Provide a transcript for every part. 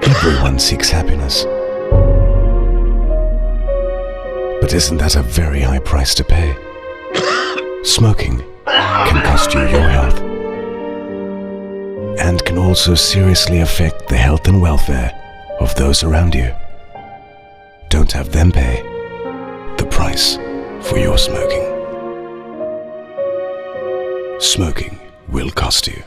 Everyone seeks happiness. But isn't that a very high price to pay? Smoking can cost you your health, and can also seriously affect the health and welfare of those around you. Don't have them pay the price for your smoking. Smoking will cost you.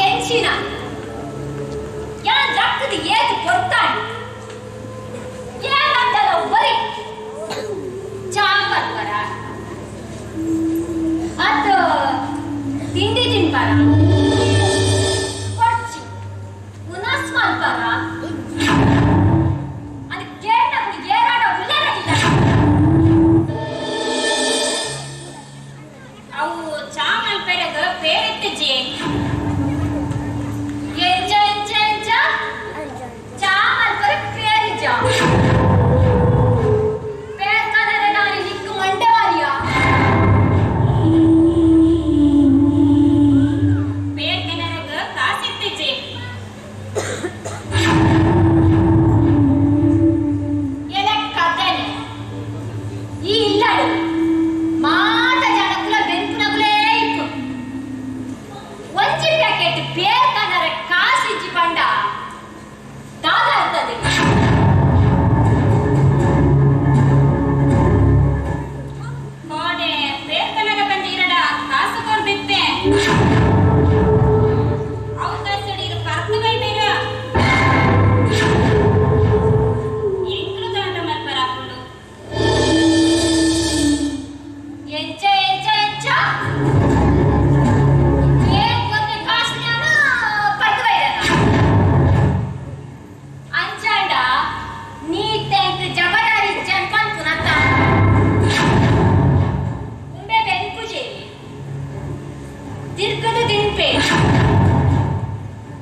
ಎಂಚಿನ ಯಾನ್ ಜಕ್ಕದ ಏದು ಕೊಡ್ತಾನೆ ಏನಂತಲ್ಲ ಬರೀ ಚಾಂಬರ್ ಅದು ತಿಂಡಿ ತಿನ್ಬಾರ ಕೊಡ್ಚಿ ಉನಸ್ ಮಾಡ್ಬಾರ ಅದು ಕೇಳ ಏರಾಡ ಉಳ್ಳಾರಡಿಲ್ಲ ಅವು ಚಾಮಲ್ ಪೆರೆಗ ಪೇರೆತ್ತಿಜಿ ಎಂಜ ಎಂಜ ಎಂಜ ಚಾಮಲ್ ಪೆರೆ ಪೇರಿಜ ಪೇರ್ಕದರೆ ನಾನು ನಿಕ್ಕು ಮಂಡೆವಾರಿಯ ಪೇರ್ಕನರೆಗ ಕಾಸಿತ್ತಿಜಿ ಎಲೆ ಕದನೆ ಈ ಇಲ್ಲಡು ಮಾತ ಜನಕುಲ ಬೆಂಕುನಗುಲೇ ಇತ್ತು ಒಂಜಿ ಪ್ಯಾಕೆಟ್ ಪೇರ್ಕನರೆ ಕಾಸಿಜ್ಜಿ ಪಂಡ ದಾದ ಇರ್ತದೆ ಕೋಡೆ ಪೇರ್ಕನರ ಬಂದು ಇರಡ ಕಾಸು ಕೊರ್ದಿತ್ತೆ ಅವಕಾಶಡಿರು ಪರ್ತು ಬೈಬೇರ ಎಂಕ್ಲು ದಾಂಡ ಮಲ್ಪರ ಹಾಕೊಂಡು ಎಂಚ ಎಂಚ ಎಂಚ ಏನ್ ಕೊಂದೆ ಕಾಸ್ನ್ಯಾನ ಪರ್ತು ಬೈದನ ಅಂಚಾಂಡ ನೀ ತೆಂಕ್ ಜಬದಾರಿ ಜನ್ಪನ್ ಪುನತ್ತ ಉಂಬೆ ಬೆನ್ಪುಜೆ ತಿರ್ಗದು ತಿನ್ಪೆ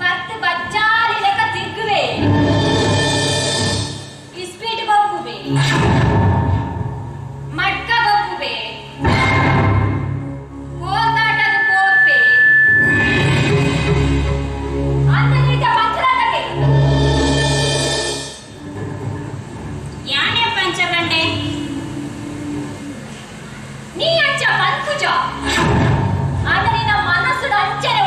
ಪತ್ತು ಬಜ್ಜಾಲಿ ಲೆಕ್ಕ ತಿರ್ಗುವೆ ಇಸ್ಪೀಟ್ ಬೊಬ್ಬುವೆ ಮಡ್ಕ ಬೊಬ್ಬುವೆ ಕೋತಾಟದ ಕೋಪೆ ಅಂತನೀಟ ಪಂಚರಾಟಕ್ಕೆ ಯಾನೆ ಪಂಚಗಂಡೆ ನೀ ಅಂಚ ಪಂಕುಜ ಆದ್ರೆ ನಿನ್ನ ಮನಸ್ಸು ಅಂಚನೆ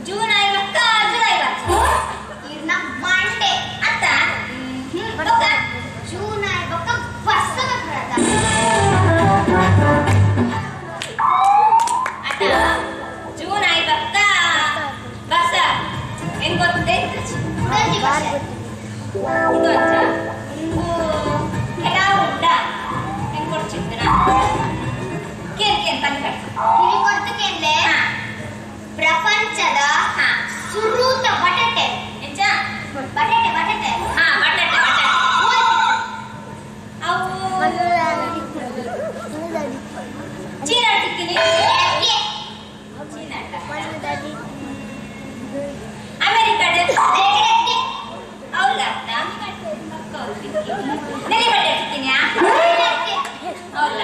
ಜೂನ್ ಐವತ್ತ ಜುಲೈ ಬತ್ತ ಇರ್ನ ಮಂಡೆ ಅತ್ತ ಬಕ್ಕ ಜೂನ್ ಐವತ್ತ ವರ್ಷದ ಬರದ ಅತ್ತ ಜೂನ್ ಐವತ್ತ ವರ್ಷ ಹೆಂಗ್ ಗೊತ್ತೇ ಉಗಾದಿ ವರ್ಷ ಇದು ಅಚ್ಚ ಕೆಲವು ಉಂಡ ಹೆಂಗ್ ಕೊಡ್ಚಿದ್ರ ಕೇನ್ ತಂದ್ಕಟ್ಟ ಕಿವಿ ಕೊಟ್ಟು ಕೇಂದ್ಲೆ ಪ್ರಪಂಚದ ಸುರೂತ ಬಟಾಟೆ ಎಂಚ ಬಟಾಟೆ ಬಟಾಟೆ ಬಟಾಟೆ ಅವು ಚೀನ ತಿಕ್ಕಿನಿ ಅಮೆರಿಕದ ಅವಲ್ಲ ನೆಲೆ ಬಟ್ಟೆ ಸಿಕ್ಕಿನಿ ಅವಲ್ಲ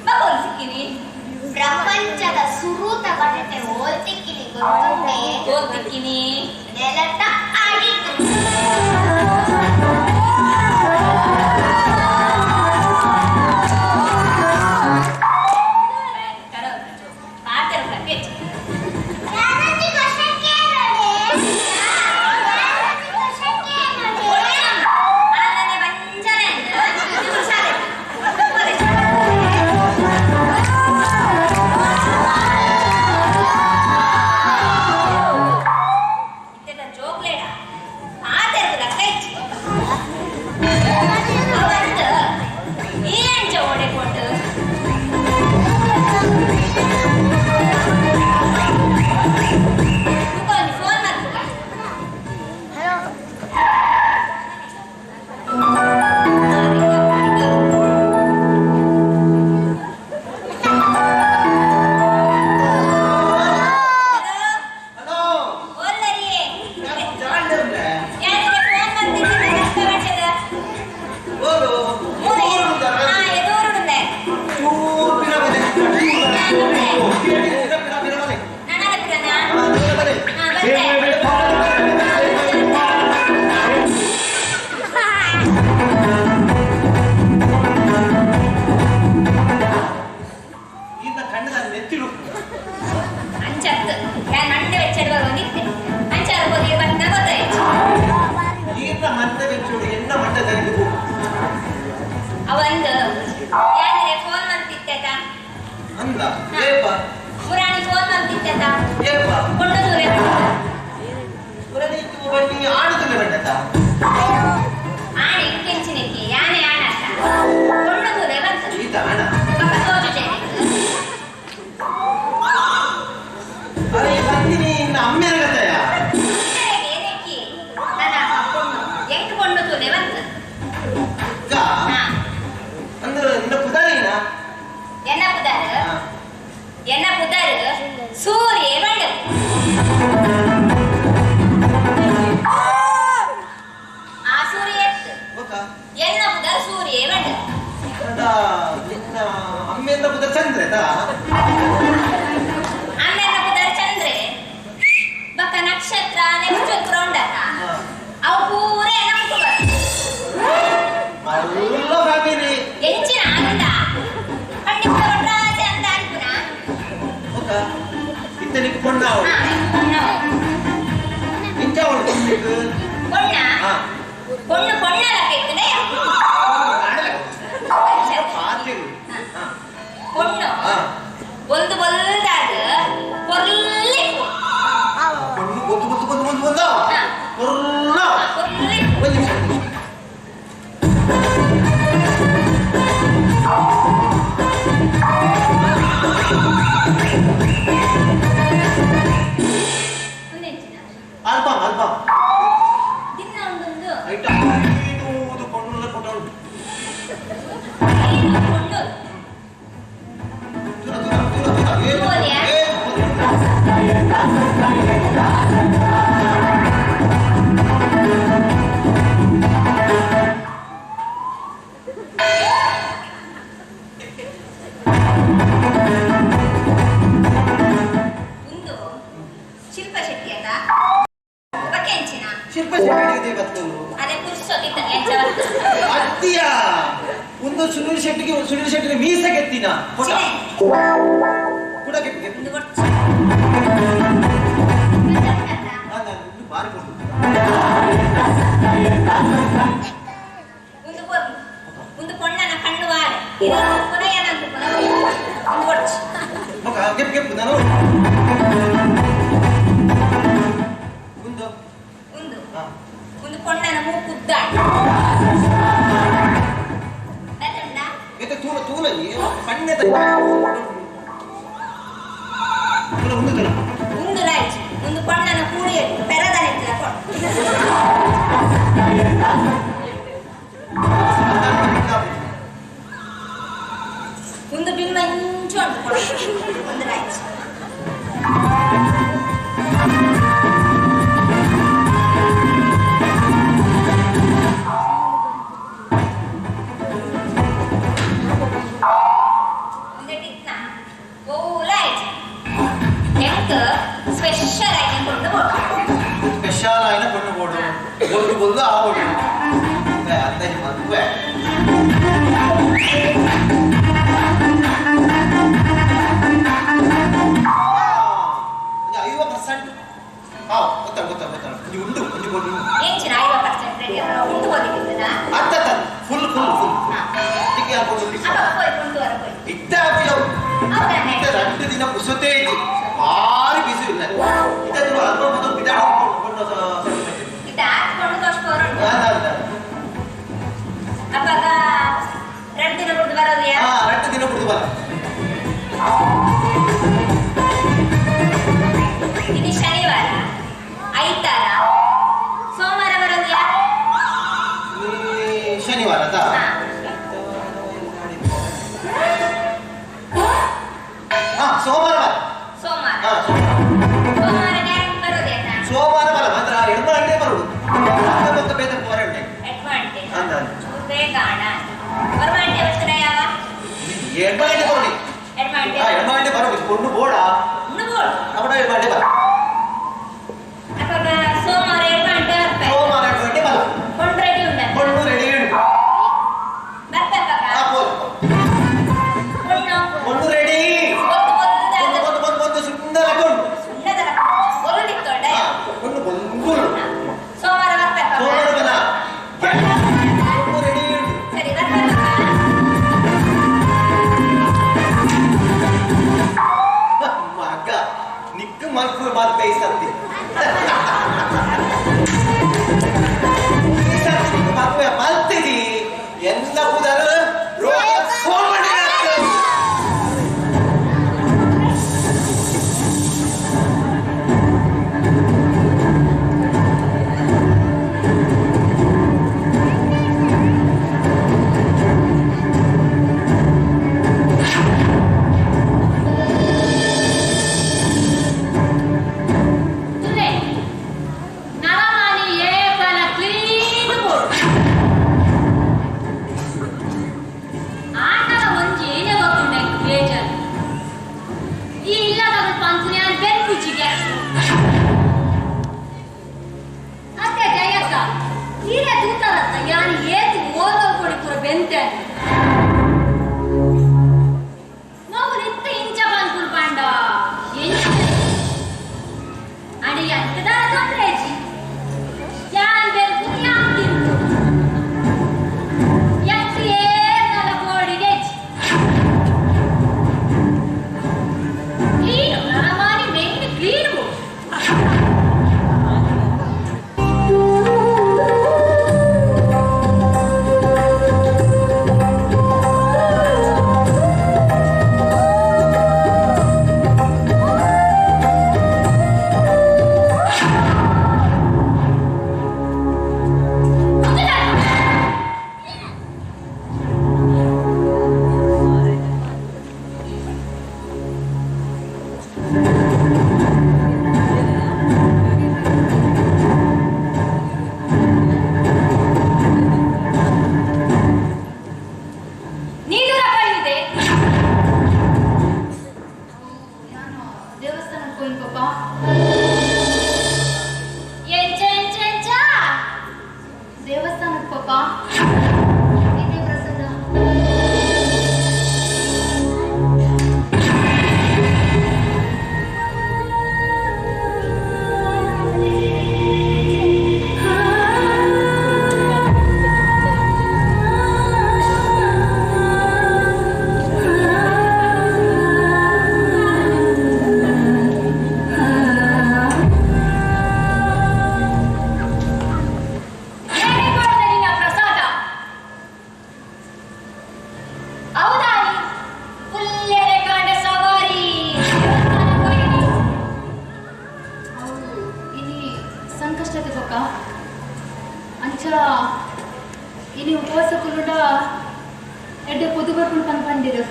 ಬಗೋಲ್ ಸಿಕ್ಕಿನಿ ಪ್ರಪಂಚದ ಸುರೂತ ಬಟಾಟೆ ಓದ್ತಿಕ್ಕಿನಿ ಗೊತ್ತುಂಟೆ ಓದ್ತಿಕ್ಕಿನಿ ನೆಲಟ ಆಡಿತ್ತು ಮುರಾಣಿ ಫೋನ್ ಮಾಡ್ತಿದ್ದ ಕೊಂಡದೂರೆ ಆಣೆ ಕೆಂಚಿನಕ್ಕೆ ಯಾನೆ ಆಣ ಕೊಂಡದೂರೆ ಬಂತ ಸೋಜು ಜನ ಎಂಟು ಕೊಂಡದೂರೆ ಬಂತ ಎನ್ನ ಪುದಾರ ಸೂರ್ಯ ಬಂಡ ಆ ಸೂರ್ಯ ಎನ್ನ ಪುದಾರ ಸೂರ್ಯ ಬಂಡ ಅಮ್ಮೆಂದ ಪುದ ಚಂದ್ರೆ ಅಮ್ಮೆನ್ನ ಪುದಾರ ಚಂದ್ರೆ ಬಕ್ಕ ನಕ್ಷತ್ರ ನಕ್ಷತ್ರ ಉಂಡತ ಅವು ಪೂರ ನಮ್ಗೆ ಫ್ಯಾಮಿಲಿ ಎಂಚಿನ ಆಗಿಂದ ಪಂಡಿತ ಕೊಟ್ರಾಸೆ ಅಂತ ಅನ್ಪುನ ಇತ್ತನಿಗೆ ಕೊಂಡಾವು ಇಂಚ ಹೊಡ್ಕೊಂಡು ಕೊಣ್ಣ ಕೊಣ್ಣು ಕೊಣ್ಣಲ ಕೆತ್ತನೆ ಕೊಣ್ಣು ಒಂದು ಬಲ್ದಾಗ ಕೊರ್ಲಿ ಕೊಂಡು ಬಂದು ಕೊರ್ಲಿ ಆಲ್ಬಮ್ ಆಲ್ಬಮ್ ದಿನ ಒಂದೊಂದು ಐಟಮ್ ಇದು ಕೊಂಡು ಕೊಟ್ಟಳು ಕೊಂಡು ಒಂದು ಸುನಿಲ್ ಶೆಟ್ಟಿಗೆ ಮೀಸೆ ಗೆತ್ತಿನ ಕೂಡ ಸ್ಪೆಷಲ್ ಐಟಮ್ ಕೊಡ್ಬೋದು. ಸ್ಪೆಷಲ್ ಆಯ್ನ ಕೊಂಡು ಬೋಡು ಒಂದು ಬಂದು ಆ ಬೋಡು ಅಂದಾಜು ಮದುವೆ 50%. ಗೊತ್ತಾಗ ನೀವು ಉಂಟು ಒಂದು ಬೋದು ಏನ್ ಚೆನ್ನಾಗಿ 50% ರೆಡಿ ಉಂಟು ಬೋದಿಟ್ಟಿದ್ದಾ ಅತ್ತ ಫುಲ್ ಟಿಕೆ ಹಾಕೊಂಡು ಇದ್ದಾವಿಲ್ಲ ಎರಡು ದಿನ ಕುಸತೆ ಇದೆ ಭಾರಿ ಬಿಸಿ ಇಲ್ಲ ಇದನ್ನು ಅಲ್ಪ ಮೊದಲು ಬಿದ್ದಾಡ್ಕೊಂಡು ಅಪ್ಪಾಗ 2 ದಿನ ಕುಡಿದು ಬರೋದಿಯಾ? 2 ದಿನ ಕುಡಿದು ಬರ. ಇದು ಶನಿವಾರ, ಐತಾರ, ಸೋಮವಾರ ಬರೋದಿಯಾ? ಶನಿವಾರ ಸೋಮವಾರ ಸೋಮವಾರ ಬರ ಮಾತ್ರ ಎಡ್ಮಾಂಡೆ ಬರುದು ಮತ್ತೆ ಬೇಗ ಹೊರಟೆ ಎಡ್ಮಾಂಡೆ ಬರೋದು ಕೊಂಡು ಬೋಡ ನಮ್ಮ ಎಡ್ಮಾಂಡೆ ಬರ ಸೋಮವಾರ 2 ಗಂಟೆ ಬರ ಕೊಂಡು ರೆಡಿ ಉಂಟು ಕೊಂಡು ರೆಡಿ ಸುಂದರ ಕೊಂಡು ಬಂದು ಸೋಮವಾರ ಬರ ರೆಡಿ ಸರಿ ಮಗ ನಿಕ್ಕ ಮಲ್ಕು ಮಾತು ಕೈಸ್ತಂತೆ ಮದುವೆ ಮಲ್ತಿದಿ ಎಲ್ಲ ಕೂದಲು ರೋಗ ಸೋಮಣಿ ini upaasa kuluda edde podubarpun pandiru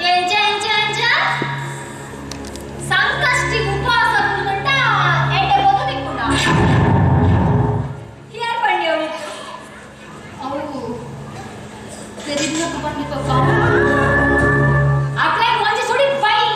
enja sankasti upaasa kuluda edde podu nikunda here pandiru avu seridna pandi papa aklai monji sudi pai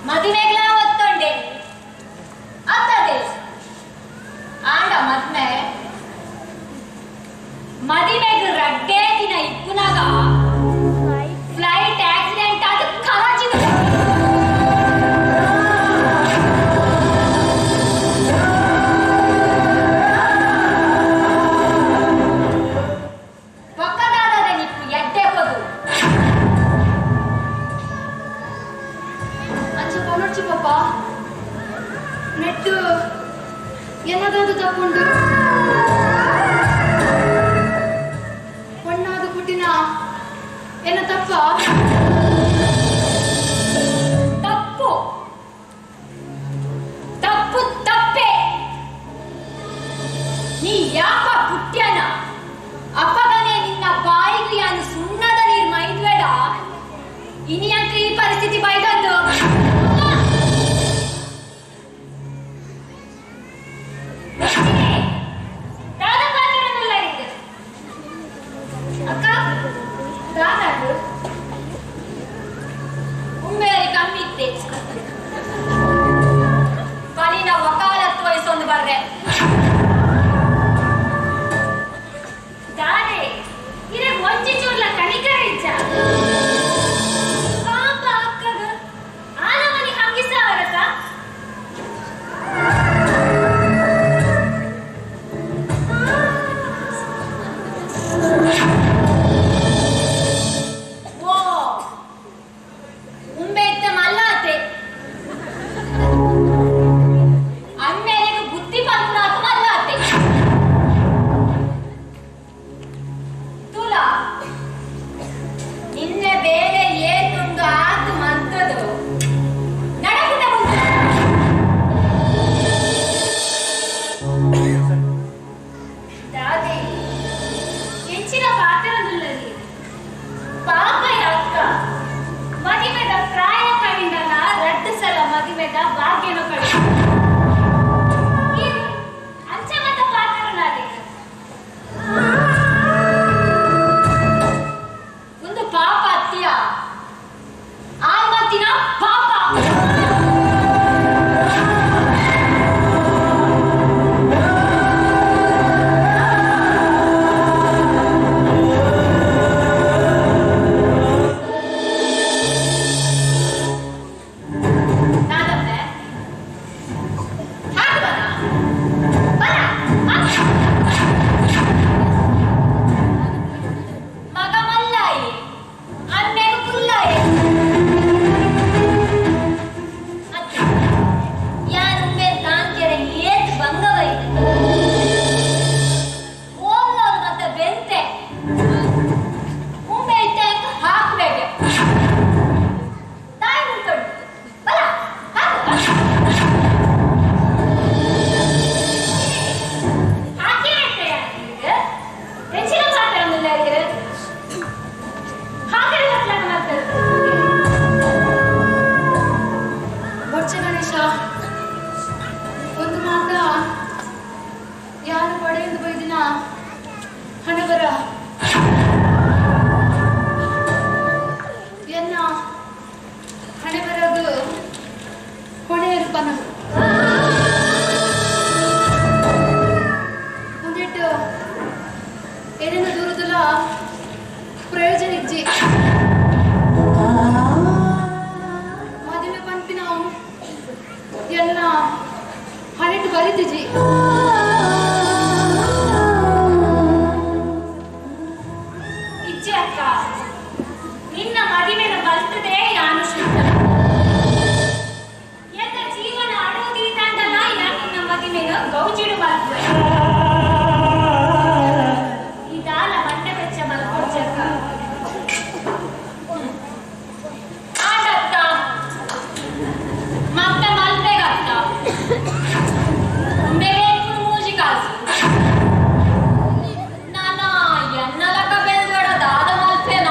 ಮದುವೆಗಳ ಒತ್ತೊಂಡೆ ಅತ್ತದೆ ಆಂಡ ಮದ್ಮೆ ಮದುವೆಗೆ ರಡ್ಡೇ ದಿನ ಇಪ್ಪುನಾಗ ಫ್ಲೈಟ್ ಆಕ್ಸಿಡೆಂಟ್ ಆದ ಕರಾಚಿ ಪಕ್ಕದಾದ ನಿಪ್ಪು ಎಡ್ಡೆ ಹೋದು ಅಂಚ ಕೊನೊಡ್ಚಿ ಪಾಪ ನೆಟ್ಟು ಎನ್ನದಾದು ತಕೊಂಡು ಹೊಣ್ಣಾದ ಪುಟ್ಟಿನ ಏನ ತಪ್ಪ ತಪ್ಪು ತಪ್ಪು ತಪ್ಪೆ ನೀ ಯಾಕ ಪುಟ್ಟ್ಯನ ಅಪ್ಪಗನೆ ನಿನ್ನ ಬಾಯಿಗೆ ಯಾನು ಸುಣ್ಣದ ನೀರ್ ಮೈದ್ಬೇಡ ಇನಿಯಂಕ ಈ ಪರಿಸ್ಥಿತಿ ಬೈದದ್ದು ಅಕ್ಕ ದಾದಾಡು ಉಮ್ಮೇರಿ ಕಮ್ಮಿತ್ತೆ ಬಲಿನ ವಕಾಲತ್ತು ವಹಿಸೊಂದು ಬರ್ರೆ ದಾರೆ ಇರೆ ಒಂಚಿ ಚೂರ್ಲ ಕಣಿಕರ ಇಚ್ಚ ಪಾಪ ಅಕ್ಕಗ ಆನ ಮನಿ ಹಂಗಿಸ ಅವರಕ್ಕ ಹಣವರ ಎನ್ನ ಹಣೆ ಬರೋದು ಹೊಣೆ ಇರ್ಪನ ಮುಂದಿಟ್ಟು ಏನೇನ ದೂರದಲ್ಲ ಪ್ರಯೋಜನ ಇಜ್ಜಿ ಮದುವೆ ಪಂಪಿನ ಎಲ್ಲ ಹಣೆಟ್ಟು ಬರೀತಿಜಿ ಇಜ್ಜಿ ಅಕ್ಕ ನಿನ್ನ ಮದುವೆನ ಬರ್ತದೆ ಯಾನು ಶುದ್ಧ ಎನ್ನ ಜೀವನ ಅಡುವುದಿಲ್ಲ ಯಾ ನಿನ್ನ ಮದುವೆನ ಗೌಜಿಡು ಬರ್ತದೆ ಇದಾಲ ಮಂಡೆ ಬೆಚ್ಚ ಮಲ್ಕೊಡ್ಚಕ್ಕ ಆಡತ್ತ ಮತ್ತೆ ಮಲ್ಪೆಗತ್ತ ಬೇರೆ ಮೂಜಿ ಕಾಸು ನಾನ ಎನ್ನಲಕ ಬೆಲ್ಬೇಡ ದಾದ ಮಲ್ಪೆನ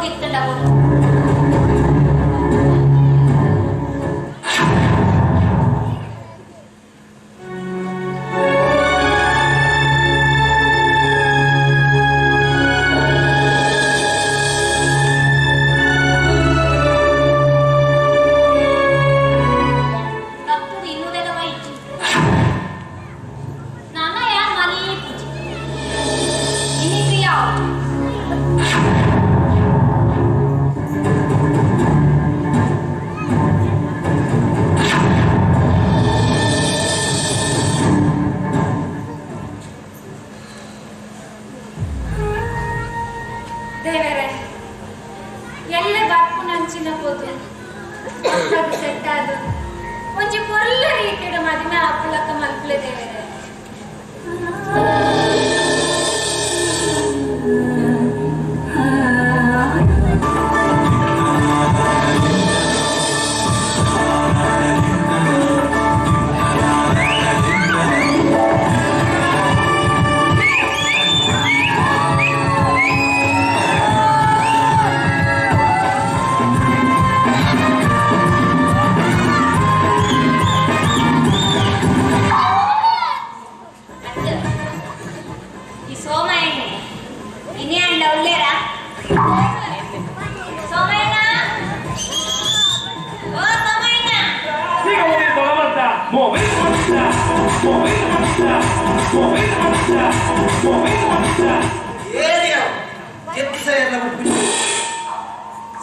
ಇತ್ತುಂಡಬಹುದು. ದೇವರೇ ಎಲ್ಲ ಗಪ್ಪು ನಂಚಿನ ಹೋದು ಮಕ್ಕಳು ಸೆಟ್ ಆದು ಒಂಚಿ ಕೊಲ್ಲ ರೀತಿಯ ಮದಿನ ಆಪುಲಕ್ಕ ಮಲ್ಪಲೆ ದೇವರೇ.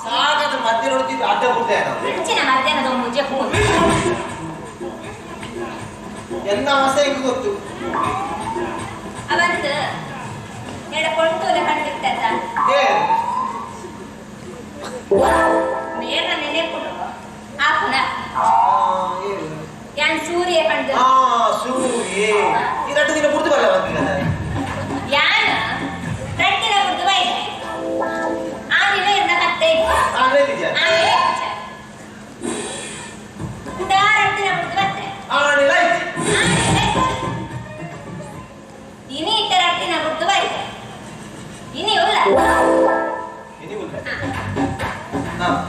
ಸಾಗದ ಮಧ್ಯ ನೋಡ್ತಿದ್ದು ಅಡ್ಡ ಮಧ್ಯಾಹ್ನದ ಮುಂಚೆ ಎಲ್ಲ ಹೊಸ ಹೆಂಗ್ ಗೊತ್ತು ಅವಂದು ಕೊಂಟೂರ ಕಂಡಿರ್ತದ ನೇರ ನೆನೆಪುಡು ಆಪುನ ಯಾನ್ ಸೂರ್ಯ ಕಂಡು ಸೂರ್ಯ ಈ ರಟ್ಟು ದಿನ ಕುಡ್ದು ಬರಲ್ಲ ಬಂದಿಲ್ಲ ಯಾನ ರಟ್ಟಿನ ಕುಡ್ದು ಬೈದೆ ಆನಿನ ಇರ್ನ ಕತ್ತೆ ಕುಡ ರಟ್ಟಿನ ಕುಡ್ದು ಬತ್ತೆ ಆನಿಲ್ಲ ಇನಿ ಇಟ್ಟ ರಟ್ಟಿನ ಕುಡ್ದು ಬೈದೆ ಇನಿ ಉಲ್ಲ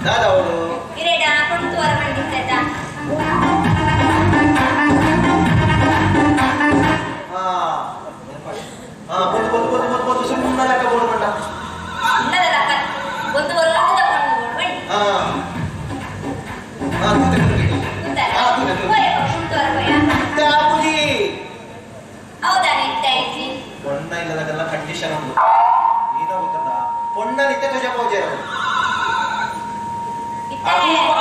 ದಾದ ಅವಳು ಇರೇಡ ಕೊಂಟು ಹೊರ ಕಂಡಿರ್ತದ ಸುಮ್ಮನೆ ಲೆಕ್ಕ ಬೋರ್ಡ್ ಬಂಡ ಸುಮ್ಮನೆ ಲೆಕ್ಕ ಒಂದು ವರ್ಷದ ಕೊಂಡು ಬೋರ್ಡ್ ಬನ್ನಿ ಹೌದಾ ನಿಂತಾಯ್ತಿ ಪೊಣ್ಣ ಇಲ್ಲದಕ್ಕೆಲ್ಲ ಕಂಡೀಷನ್ ಉಂಟು ಏನೋ ಗೊತ್ತಲ್ಲ ಪೊಣ್ಣ ನಿತ್ಯ ತುಜ ಪೂಜೆ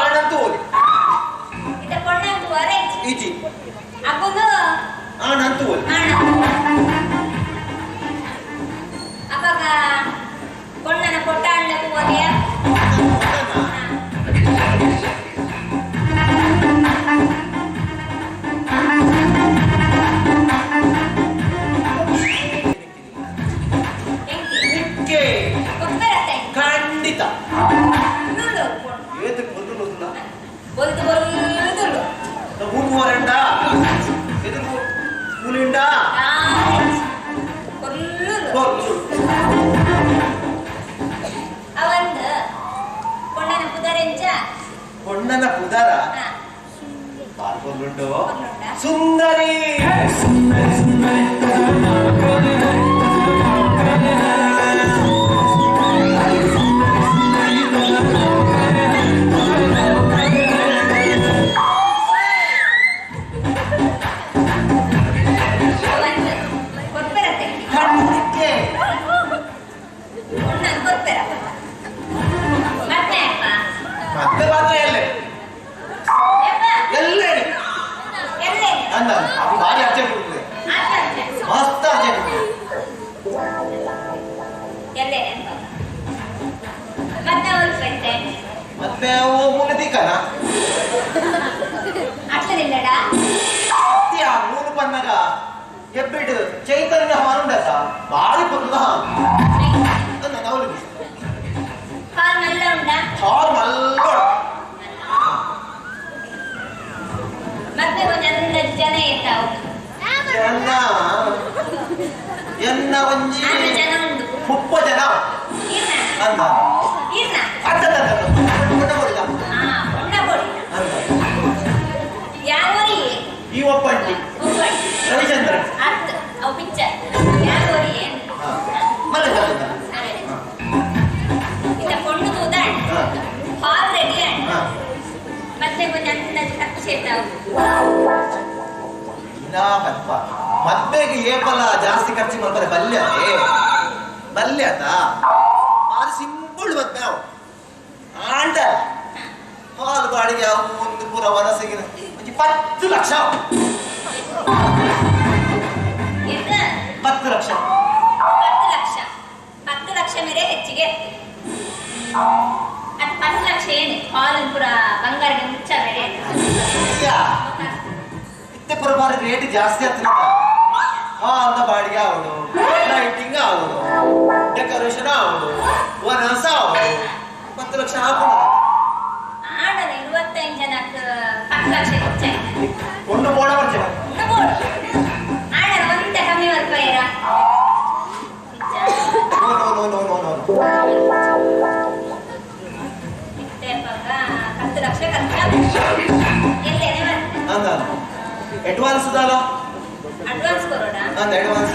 ಆನಂತು ಓದಿ ಇತ್ತ ಪೊಣ್ಣಂತು ಅರೇಂಜ್ ಈಚಿ ಅಪ್ಪದು ಆನಂತು ಓದಿ ಅವಾಗ ಪೊಣ್ಣನ ಕೊಟ್ಟ ಅಣ್ಣಕ್ಕೆ ಓದಿಯ ಖಂಡಿತ ಊಟುವರೆಂಡ ಎದುರು ಸ್ಕೂಲಿಂದ ಅವಂದು ಪೊಣ್ಣನ ಪುದರೆಂಚ ಪೊಣ್ಣನ ಪುದರ ಪಾಲ್ಗೊಳ್ಳುಂಡು ಸುಂದರಿ ಮತ್ತೆ ಮಾತ್ರ ಎಲ್ಲೇ ಭಾರಿ ಅರ್ಜೆಂಟ್ ಕೊಡ್ತದೆ ಮಸ್ತ್ ಅರ್ಜೆಂಟ್ ಮತ್ತೆ ಮೂಲ ದಿಕ್ಕನ ಮೂರು ಪನ್ನಗ ಎಬ್ಬಿಡು ಚೈತನ್ಯ ಹಾರುಂಡಸ ಭಾರಿ ಪನ್ನ ನವಲು ಹಾರ್ ಮಲ್ಲ ಮತ್ತೆ ಜನ ಇರ್ತಾವ ಎನ್ನ ಒಂಜಿ ಜನ ಉಂಟು 30 ಜನ ಅಂದ ಇರ್ನ ಅತ್ತ ಕೊಂಡ ಕೊಡಿದ ಹಾ ಕೊಂಡ ಕೊಡಿ ಯಾವರಿ ಈ ಒಪ್ಪಂಟಿ ರವಿಚಂದ್ರ ಅರ್ಥ ಅವು ಪಿಕ್ಚರ್ ಯಾವರಿ ಏನು ಮನೆ ಇತ್ತ ಕೊಂಡು ತೂದಾಣ್ ಹಾಲ್ ರೆಡಿ ಅಣ್ಣ ಮತ್ತೆ ಒಂದು ಅಂದಾಜು ಖರ್ಚು ಸೇರ್ತಾವು ಮತ್ಪ ಮದ್ವೆಗೆ ಏಪಲ ಜಾಸ್ತಿ ಖರ್ಚು ಮಾಡ್ತಾರೆ ಬಲ್ಯ ಆತ ಅದು ಸಿಂಪಲ್ ಮದ್ವೆ ನಾವು ಆಂಟ ಹಾಲು ಬಾಡಿಗೆ ಅವು ಒಂದು ಪೂರ ವನಸಿಗೆ 10 ಲಕ್ಷ ಎಷ್ಟು 10 ಲಕ್ಷ 10 ಲಕ್ಷ ಮೇರೆ ಹೆಚ್ಚಿಗೆ ಅದು 10 ಲಕ್ಷ ಏನು ಹಾಲು ಪೂರ ಬಂಗಾರಗೆ ಮುಚ್ಚ ಬೇರೆ ಇತ್ತೆ ಪುರ ರೇಟ್ ಜಾಸ್ತಿ ಆಗ್ತದೆ ಹಾಲ್ನ ಬಾಡಿಗೆ ಅವಳು ಲೈಟಿಂಗ್ ಅವಳು ಡೆಕೋರೇಷನ್ ಅವಳು ವನಸ ಅವಳು 10 ಲಕ್ಷ ಹಾಕೋಣ ಆಡಲ್ಲ 25 ಜನಕ್ಕೆ 10 ಲಕ್ಷ ಹೆಚ್ಚಾಯ್ತು ಒಂದು ಬೋಡ ಬರ್ತೀವಿ ಆಡಲ್ಲ ಒಂದ ಕಮ್ಮಿ ರೂಪಾಯಿರ ಹತ್ತು ಲಕ್ಷ ಖರ್ಚು ಎಲ್ಲೇನೆ ಬರ್ತದೆ ಅಡ್ವಾನ್ಸ್ ಅಲ್ಲ ಅಡ್ವಾನ್ಸ್ ಕೊರೋಣ ಅಡ್ವಾನ್ಸ್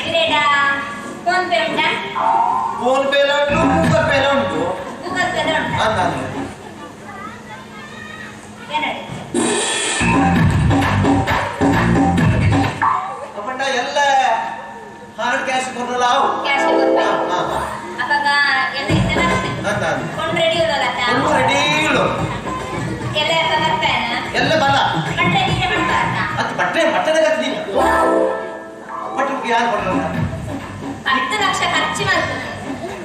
ಇರೇಡಾ ಫೋನ್ ಪೇ ಉಂಟಾ ಫೋನ್ ಪೇ ಉಂಟು ಗೂಗಲ್ ಪೇ ಉಂಟು ಗೂಗಲ್ ಪೇ ಉಂಟಾ ಅಪ್ಪಂಡ ಎಲ್ಲ ಹಾರ್ಡ್ ಕ್ಯಾಶ್ ಕೊಡಲ್ಲ ಅವು ಕ್ಯಾಶ್ ಕೊಡ್ಬೇಕು ಅವಾಗ ಎಲ್ಲ ಇದ್ದಲ್ಲ ಕೊಂಡು ರೆಡಿ ಇರೋಲ್ಲ ರೆಡಿ ಇಳು ಎಲ್ಲ ಬರ್ತಾನ ಎಲ್ಲ ಬಲ್ಲ ಬಟ್ಟೆ ನೀನೆ ಮಾಡ್ತಾರ ಅದು ಬಟ್ಟೆದ ಗತಿ ನೀನು ಬಟ್ಟೆ ಯಾರು ಕೊಡಲ್ಲ 10 ಲಕ್ಷ ಖರ್ಚು ಮಾಡ್ತಾನೆ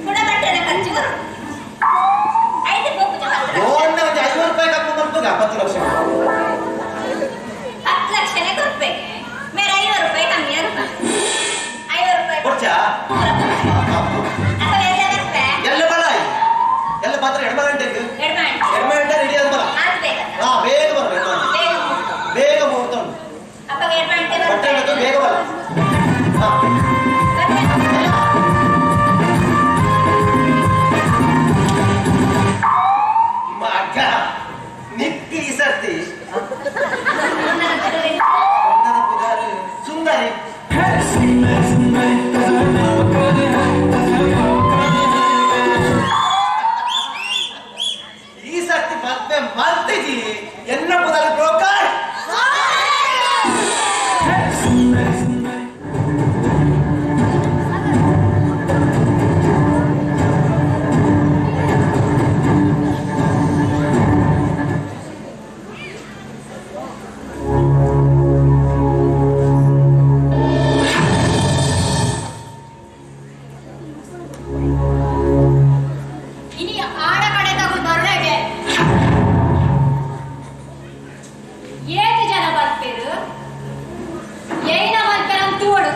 ಕೂಡ ಬಟ್ಟೆನ ಖರ್ಚು ಬರು 5 ರೂಪಾಯಿ ಒಂದು 5 ರೂಪಾಯಿ ಕಪ್ಪು ಬರ್ತದ 10 ಲಕ್ಷ 10 ಲಕ್ಷನೇ ಕೊಡ್ಬೇಕು ಮೇರೆ 50 ರೂಪಾಯಿ ಕಮ್ಮಿ ರೂಪಾಯಿ 50 ರೂಪಾಯಿ ಕೊಡ್ಚಾ ಅಥವಾ ಎಲ್ಲ ಬರ್ತೆ ಎಲ್ಲ ಬಲ್ಲ ಎಲ್ಲ ಮಾತ್ರ ಎಡಮಗಂಟೆಗೆ ಎಡ್ಮಾಡಿ ಎಡಮಗಂಟೆ ರೆಡಿ ಆದ ಬಲ್ಲ ಆಗ್ಬೇಕಲ್ಲ ಹಾ ಬೇಗ ಬರಬೇಕು ಬೇಗ ಮುಹೂರ್ತ ಉಂಟು ಅಪ್ಪ ಎಡ್ಮಾಡಿ ಬಟ್ಟೆ ಅನ್ನೋದು ಬೇಗ ಬಲ್ಲ ಹಾ ಮಗ ನಿಕ್ಕಿ ಸರ್ತಿ ಸುಂದರಿ ಈ ಸರ್ತಿ ಮದ್ವೆ ಮಾಡ್ತಿದ್ದೀ ಎನ್ನ ಪುದರ ಬ್ರೋಕರ್ ಇನಿ ಆಡ ಕಡೆ ತಗೊಂಡು ಬರ್ರೆಗೆ ಏಳು ಜನ ಬರ್ತೀರು ಏನ ಬರ್ತಾರೆ ಅಂತ ತೋಡು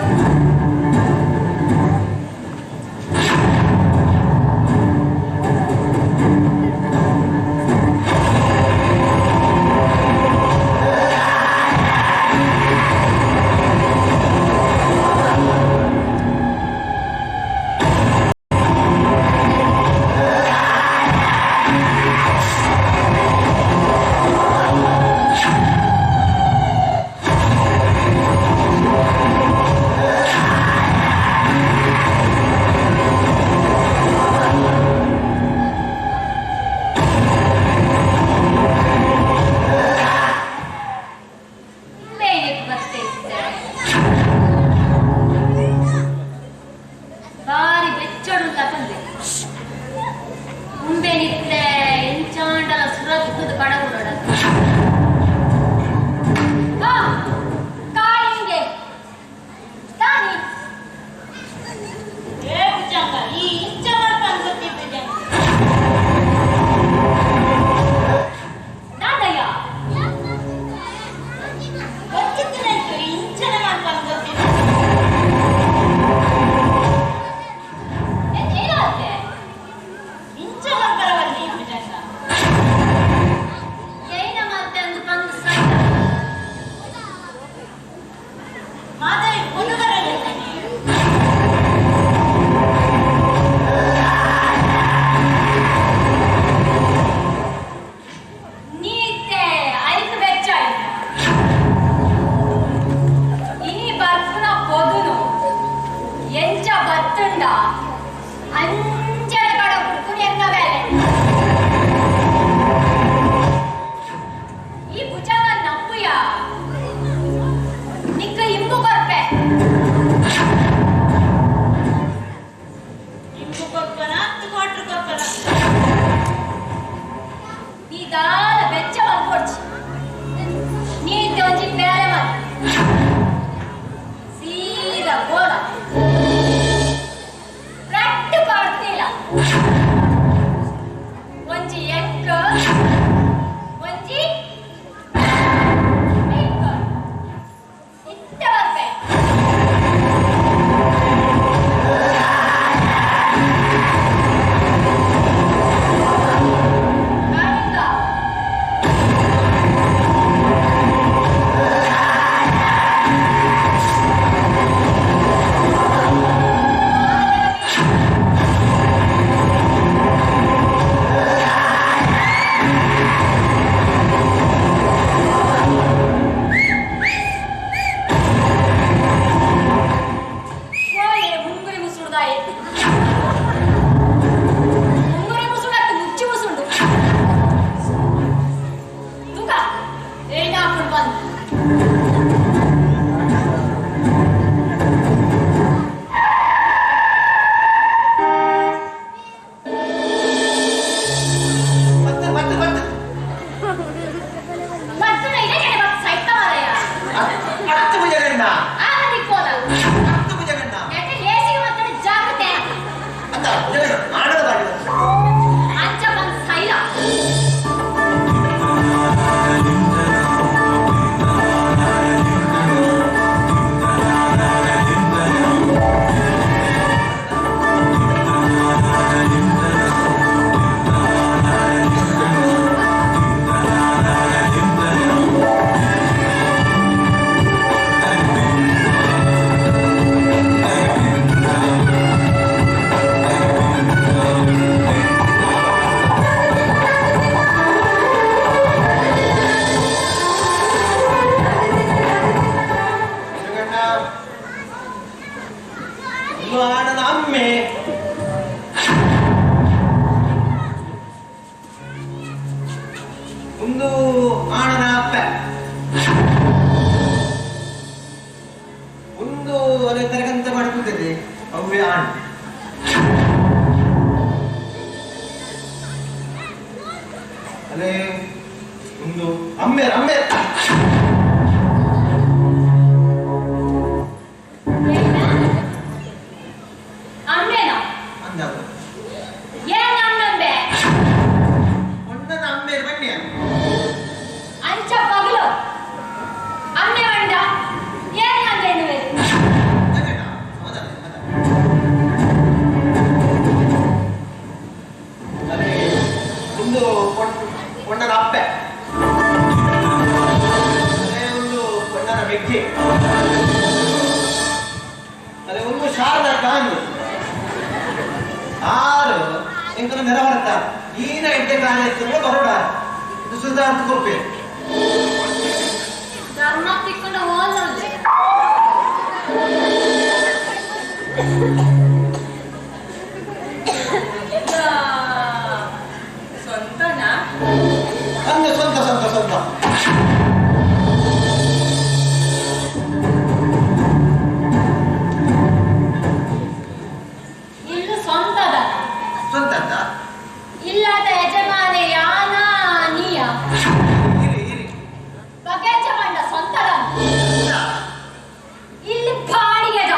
ಇಂಕು ಕೊಪ್ಪನ ಕ್ವಾರ್ಟರ್ ಕೊಪ್ಪನ ನೀ ದಾಲ ಬೆಚ್ಚ ಮಾಡ್ಕೊಡ್ಚಿ ನೀ ಒಂಜಿ ಬೇರೆ ಮಾಡಿ ಸೀದಾ ಗೋಡ ರಟ್ಟು ಪಾಡ್ತಿಲ್ಲ ಒಂಜಿ ಎಕ್ಕ ಒಂಜಿ ಎಕ್ಕ ಇತ್ತ ಬರ್ಬೇ ಒಂದು ಆಣನ ಅಪ್ಪ ಒಂದು ಅದೇ ತರಗಂತ ಮಾಡ್ಕೊಳ್ತದೆ ಅವ್ವೆ ಆಣ್ ಅದೇ ಒಂದು ಅಮ್ಮೆ ಅಮ್ಮೆ ಈನ ಎಡ್ಡೆ ಕಾಲ ಬರೋಡ ಸುಧಾರ್ಥ ಕೊಪ್ಪೆ ಧರ್ಮ ತಿಕ್ಕೊಂಡು ಹೋದ್ರೆ ಸ್ವಂತನಾ ಹಂಗೆ ಸ್ವಂತ ಸ್ವಂತ ಸ್ವಂತ ಇನ್ನು ಸ್ವಂತದ ಸ್ವಂತ ಅಂತ ಇಲ್ಲದ ಯಜಮಾನೆ ಯಾನ ನೀಯ ಬಗೆಜ ಬಂಡ ಸ್ವಂತದ ಇಲ್ಲಿ ಬಾಡಿಗೆದ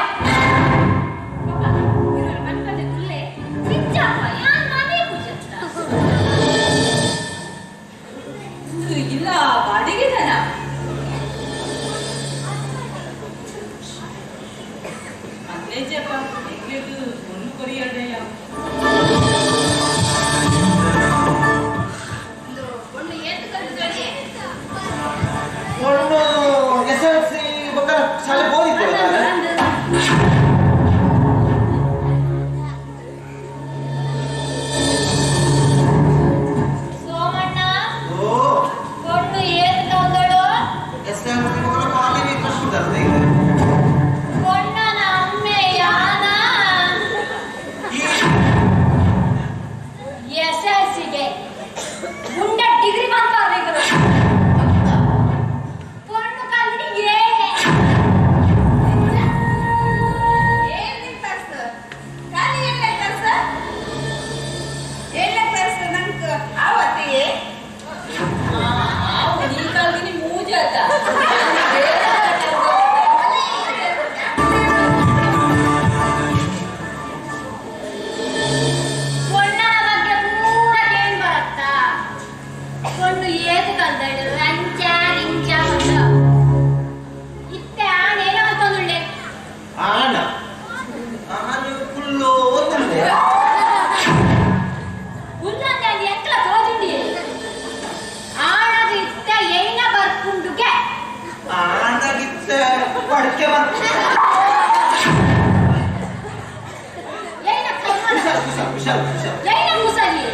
ಕುಶಲ್ ಕುಶಲ್ ಏನ ಕುಸಲಿ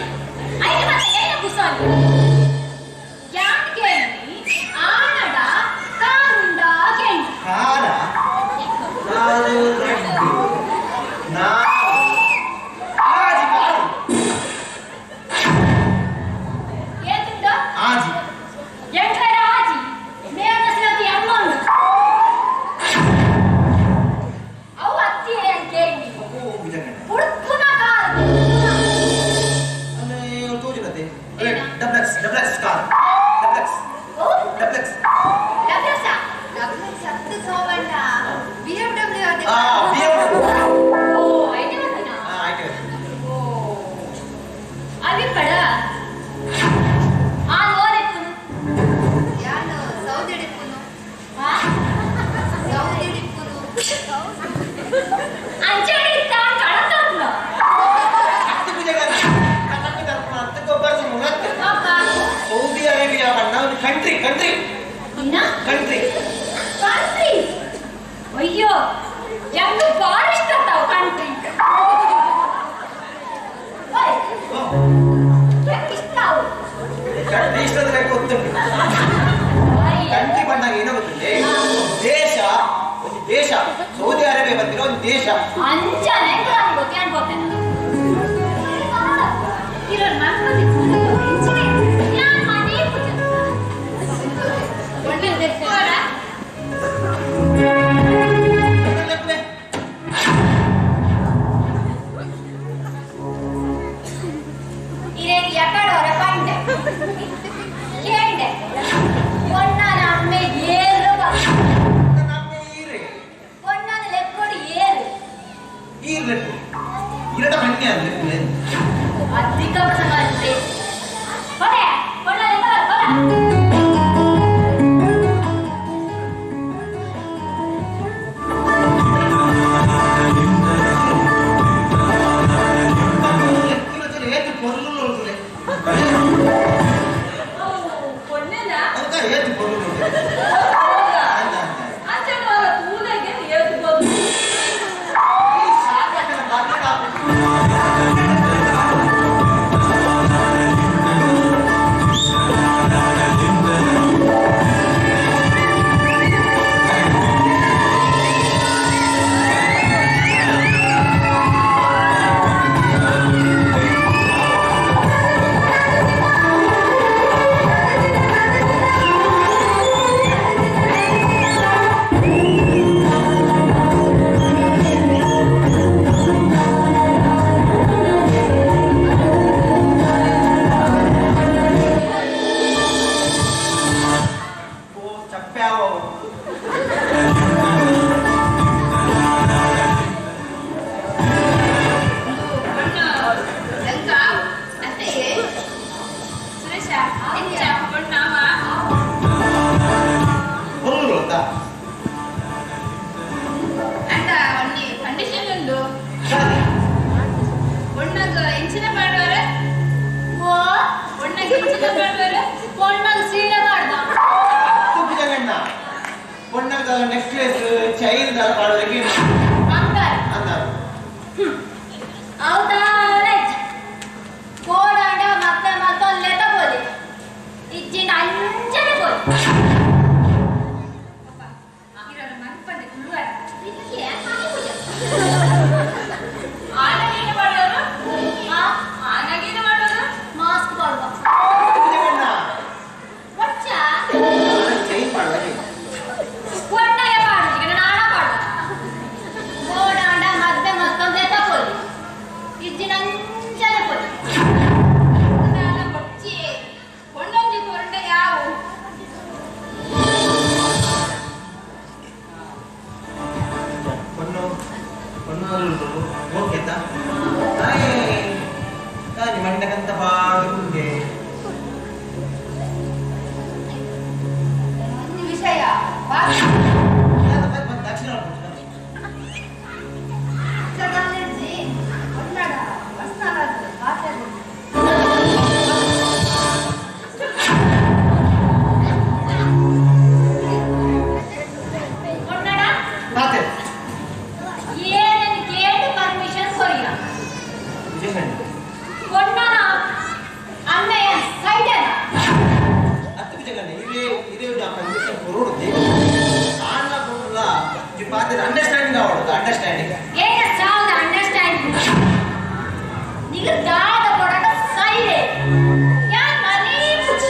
ಐದು ಮತ್ತೆ ಏನ ಕುಸಲಿ ಯಾಕೆ ಆನಡ ಕಾರುಂಡ ಕೆಂಡ ಕಾರ ಕಾರು ರೆಡ್ಡಿ ನಾವು ಆಜಿ ಕಾರು ಏತುಂಡ ಆಜಿ ಎಂಟ್ರಡ ಆಜಿ ಮೇನ ಸಿಲತಿ ಅಮ್ಮಂಡು ಅವು ಅತ್ತಿ ಏನ್ ಕೇಳಿ ಓ ಬಿಜಕಣ್ಣ ಉಡುಪುನ ಕಾರು ಅಲ್ಲೇ ತೋಜಿನತೆ ಡಬ್ಲೆಕ್ಸ್ ಕಾರ್ ಡಬ್ಲೆಕ್ಸ್ ಓ ಡಬ್ಲೆಕ್ಸ್ ಡಬ್ಲ್ಯೂಸ ಸತ್ತು ಸೋವಣ್ಣ BMW ಅದೇ ಆ BMW ಓ ಐತೆ ಬರ್ತೀನಾ ಆಯ್ತು ಓ ಅಲ್ಲಿ ಪಡ ಆ ನೋರೆಪ್ಪುನು ಯಾನು ಸೌದಿ ಹಿಡಿಪುನು ಹಾ ಸೌದಿ ಹಿಡಿಪುನು ಅಂಚಡಿ ತಾನ್ ಕಳತಂದ್ಲ ಹತ್ತು ಬಿಜಕಣ್ಣ ಕಟಕ ದರ್ಪಣ ಅಂತ ಗೊಬ್ಬರ ಮುಗತ್ತೆ ಅಪ್ಪ ಸೌದಿ ಅರೇಬಿಯಾ ಬಣ್ಣ ಒಂದು ಕಂಟ್ರಿ ಇನ್ನ ಕಂಟ್ರಿ ಕಂಟ್ರಿ ಅಯ್ಯೋ ಎಂದು ಬಾಳ ಇಷ್ಟ ತಾವು ಕಂಟ್ರಿ ಇಷ್ಟ ಅವು ಕಂಟ್ರಿ ಇಷ್ಟದ ಗೊತ್ತುಂಟು ಕಂಟ್ರಿ ಬಂದಾಗ ಏನೋ ಗೊತ್ತಿದೆ ಒಂದು ದೇಶ ಸೌದಿ ಅರೇಬಿಯಾ ಬಂದಿರೋ ಒಂದು ದೇಶ ಅಂಚನೆ ನಾನು ಗೊತ್ತೇನೆ ಇರೋ ಮಕ್ಕಳು ಇಂಚಿಗೆ ಯಾನ್ ಮನೆ ಪೂಜೆ ಒಳ್ಳೆ ದೇಶ ಇರೇನು ಎಕಡೋರ ಬಂಡೆ ಕೇಂಡೆ ಒಣ್ಣನ ಅಮ್ಮೆ ಏರು ಒಣ್ಣನ ಲೆಕ್ಕೊಡಿ ಏರು ಇರದ ಮಣ್ಣೆ ಅಂದ್ರೆ ಅಧಿಕ ಸಮಸ್ಯೆ ಹೊಡೆ ಒಣ್ಣನ ಹೊರ ಏತು ಪೊರ್ಲು ನೋಡ್ತದೆ பொண்ணுனா ಅದಕ್ಕೆ ಏತು ಪೊರ್ಲು ನೋಡ್ತದೆ ಅಂಚೆ ಅವರ ತೂನೆಗೆ ಏತು ಬಂದು ಸಾಕಷ್ಟು ಬಾಗಿಲು ನೆಕ್ಲೆಸ್ ಚೈನ್ ಪಾಡೋರಿಗೆ ಅಂತಾರೆ ಹೌದಾ ಕೋಡಾಂಡ ಮತ್ತೆ ಮತ್ತೊಂದು ತಗೋಲಿ ಇಜ್ಜಿನ ಅಂಚನೆ ಬೋಲಿ ಇರೋದು ಮನ್ಪಂದೆ ತುಳುವ ಇದಕ್ಕೆ ಆನಗೀನ ಮಾಡೋರು ಆನಗೀನ ಮಾಡೋರು ಮಾಸ್ಕ್ ಮಾಡುವ ವಚ್ಚ ಚೈನ್ ಪಾಡೋರಿಗೆ ಒಣ್ಣೆಯ ಪಾಡು ಈಗ ನಾಣ ಪಾಡು ಕೋಡಾಂಡ ಮತ್ತೆ ಮತ್ತೊಂದೇ ತಗೋಲಿ ಇಜ್ಜಿನ ಅಂಚನೆ ಬೋಲಿ ಬಚ್ಚಿ ಕೊಂಡೊಂದಿ ಕೊರಡ ಯಾವು ಓಕೆತಾ కానీ మండకంత బాగుండే ಒಂದು ವಿಷಯ దక్షిణ ಕದಲೆಜ್ಜಿ ಒನ್ನಡ ವಸ್ತಾನ ಕೊಣ್ಣನ ಅಣ್ಣಯ್ಯ ಸೈಡನ ಹತ್ತು ಬಿಜಗಣ್ಣ ಇದೇ ನಮ್ಮ ವಿಷಯ ಹೊರಡುತ್ತೆ ಆಣ್ಣ ಕೊಡಲ್ಲ ಈ ಪಾತ್ರ ಅಂಡರ್ಸ್ಟ್ಯಾಂಡಿಂಗ್ ಆವಡುತ್ತೆ ಅಂಡರ್ಸ್ಟ್ಯಾಂಡಿಂಗ್ ಏನ ಸಾವದ ಅಂಡರ್ಸ್ಟ್ಯಾಂಡಿಂಗ್ ನಿಗ ದಾದ ಕೊಡಕ ಸೈಡೆ ಯಾ ಮನಿ ಪುಚ್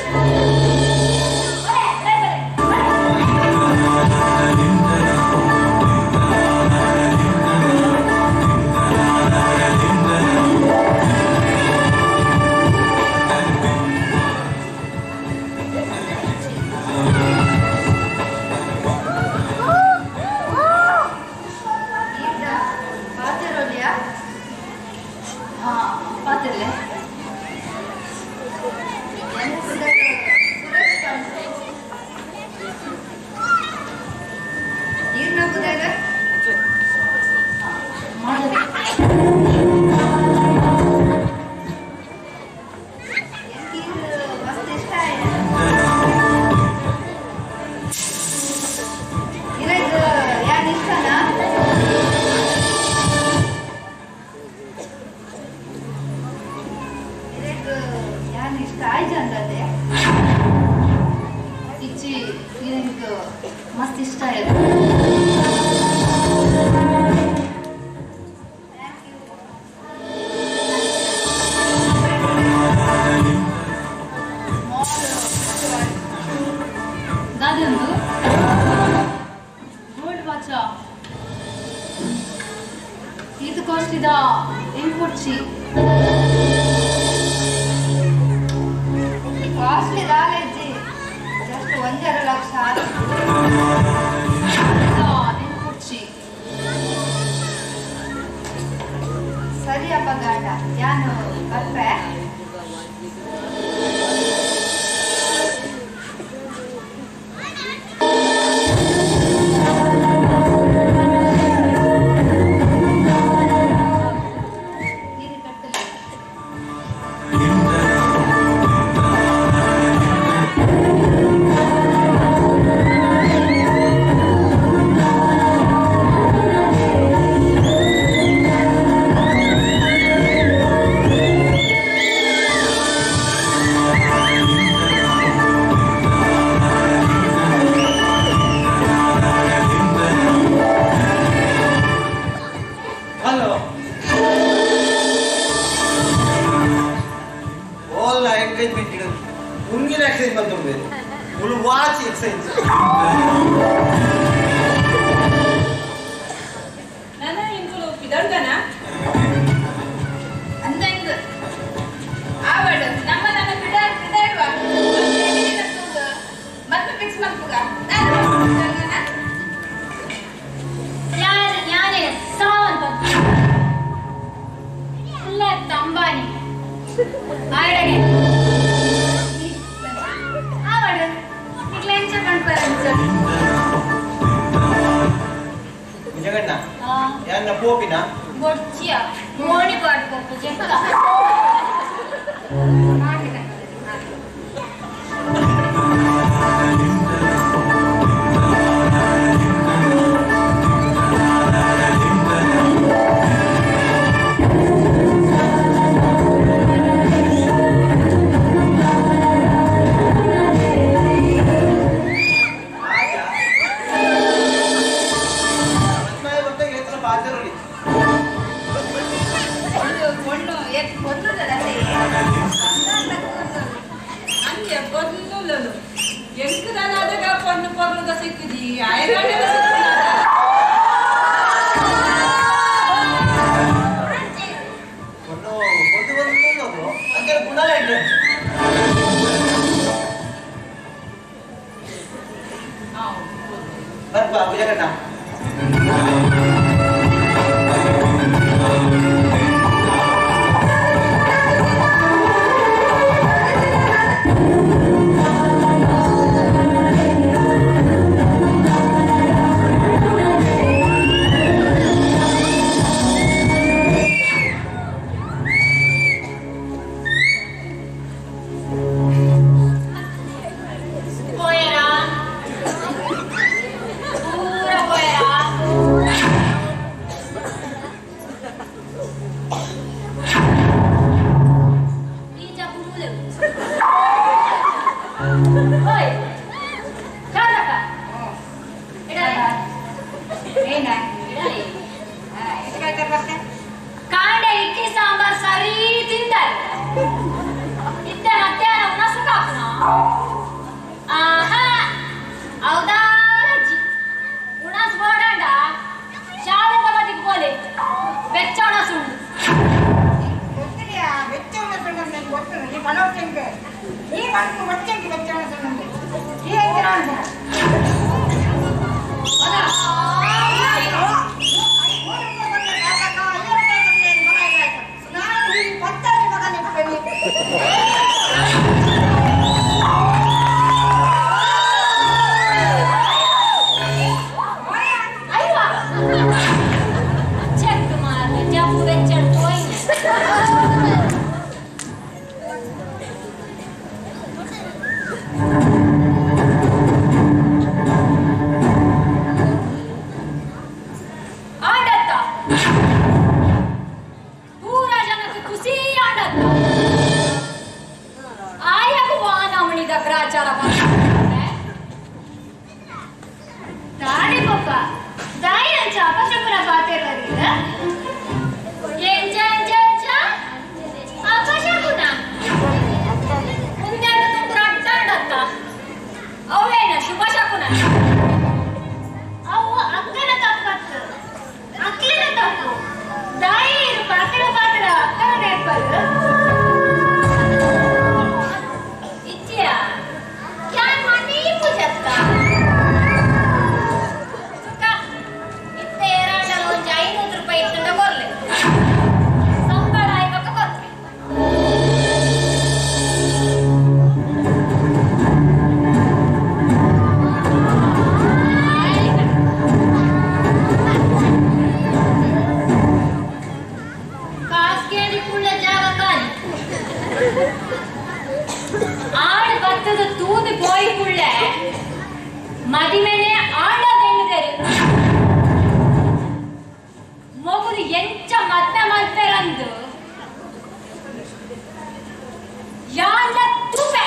ಮಸ್ತ್ ಇಷ್ಟ ಆಯ್ತು ದಾದೊಂದು ಗೋಲ್ಡ್ ವಾಚ ಇದು ಕಾಸ್ಟಿದ ಎಂಕೊಡ್ಚಿ ಕಾಸ್ಟ್ಲಿ ದಾಲೆಜ್ಜಿ ಜಸ್ಟ್ 1.5 ಲಕ್ಷ ಎಂಕೊಡ್ಚಿ ಸರಿಯಪ್ಪ ಗಾಡ ಯಾನು ಬರ್ಪೆ ಮುಂಗಿನ ಎಕ್ಸೈಸ್ ಬಂದ್ರೆ ಫುಲ್ ವಾಚ್ ಎಕ್ಸೈಸ್ ನನ್ನ ಇಂಕುಲು ಪಿದಂಗನ ಅಂದಂಗ ಆವಡ ನಮ್ಮ ನನ್ನ ಪಿದಾಡುವ ಮತ್ತೆ ಫಿಕ್ಸ್ ಮಾಡ್ಕುಗ ಯಾನೇ ಸಾವಂತ ಎಲ್ಲ ತಂಬಾನಿ ಆಡಗೆ ಜಗಣ್ಣ ಯಾನ್ನ ಪೋಪಿನ ಗೊಚ್ಚಿಯ ಮೋಣಿ ಪಾಡ್ಕೊಪ್ಪು ಜೆಕ್ಕ ಬರ್ಬಾ ವಿಜಯಣ್ಣ pura poera ಈ ಬಲವಟ್ಟೆಂಗೆ ಈ ಬಂದು ಒಟ್ಟೆಂಗೆ ಬೆಚ್ಚನ ಸಂಬಂಧ ಈ ಐತಿರಾಂಶ ನಾನು ಈ ಪತ್ತನೆ ಮಗನೇ ಮದಿಮೆನೆ ಆಡದೆಂದರೆ ಮಗುದು ಎಂಚ ಮತ್ತೆ ಮಲ್ಪೆರಂದು ಯಾಲ ತುಪೆ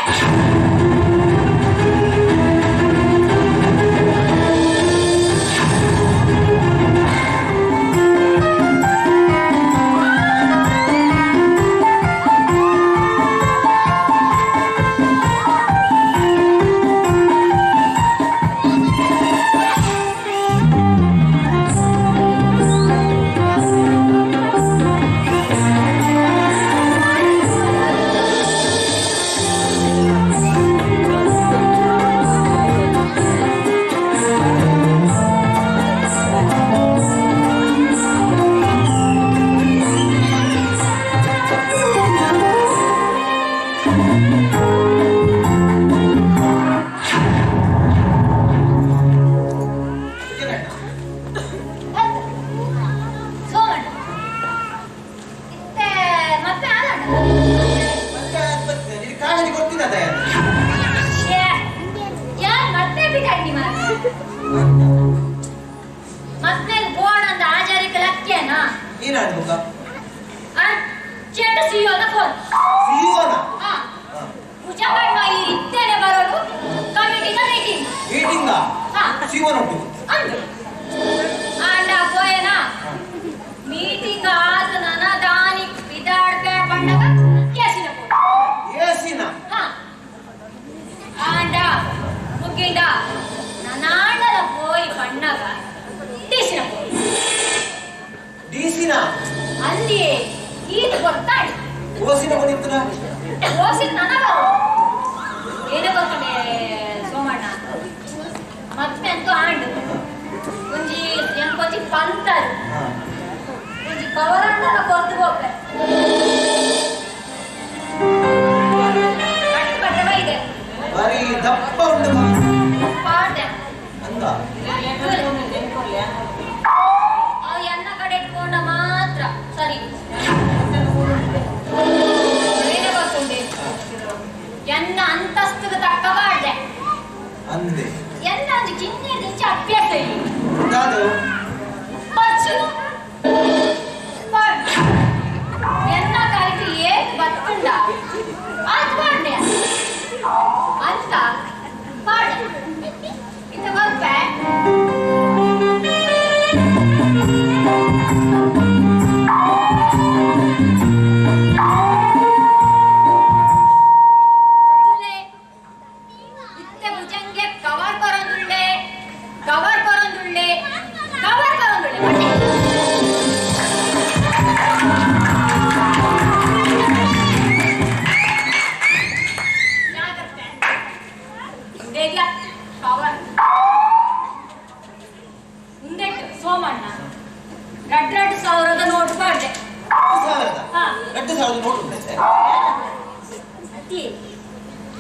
ಅತ್ತಿ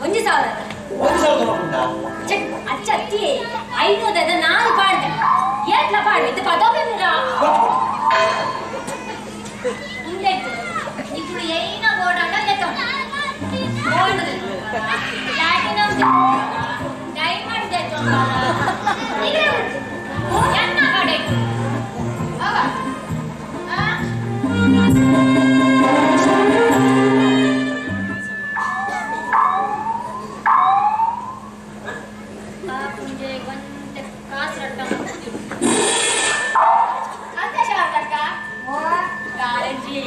1,000 1,000 ಉಂಟಾ ಅಚ್ಚ ಅತ್ತಿ 500 ನಾನು ಪಾಡ್ದೆ ಏಟ್ಲ ಪಾಡ್ದೆ ಇದು ಪದೋಬೇಂದ್ರ ಮುಂದೆ ఇప్పుడు ఏయినా గోడంట తెతం గోల్డ్ ప్లాటినం డైమండ్ తెతం ఇదే ఎంత కడే అవా मुझे गंत कास रट्टा अंत शारदा का कालेजी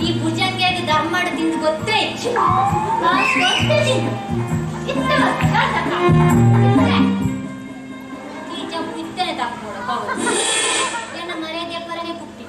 ಈ ಭುಜಂಗೆ ಧರ್ಮಡ ತಿಂದು ಗೊತ್ತೇ ಇತ್ತನೆ ತಕ್ಕೋಡ ಏನ ಮರ್ಯಾದೆ ಪರಗೆ ಪುಟ್ಟಿ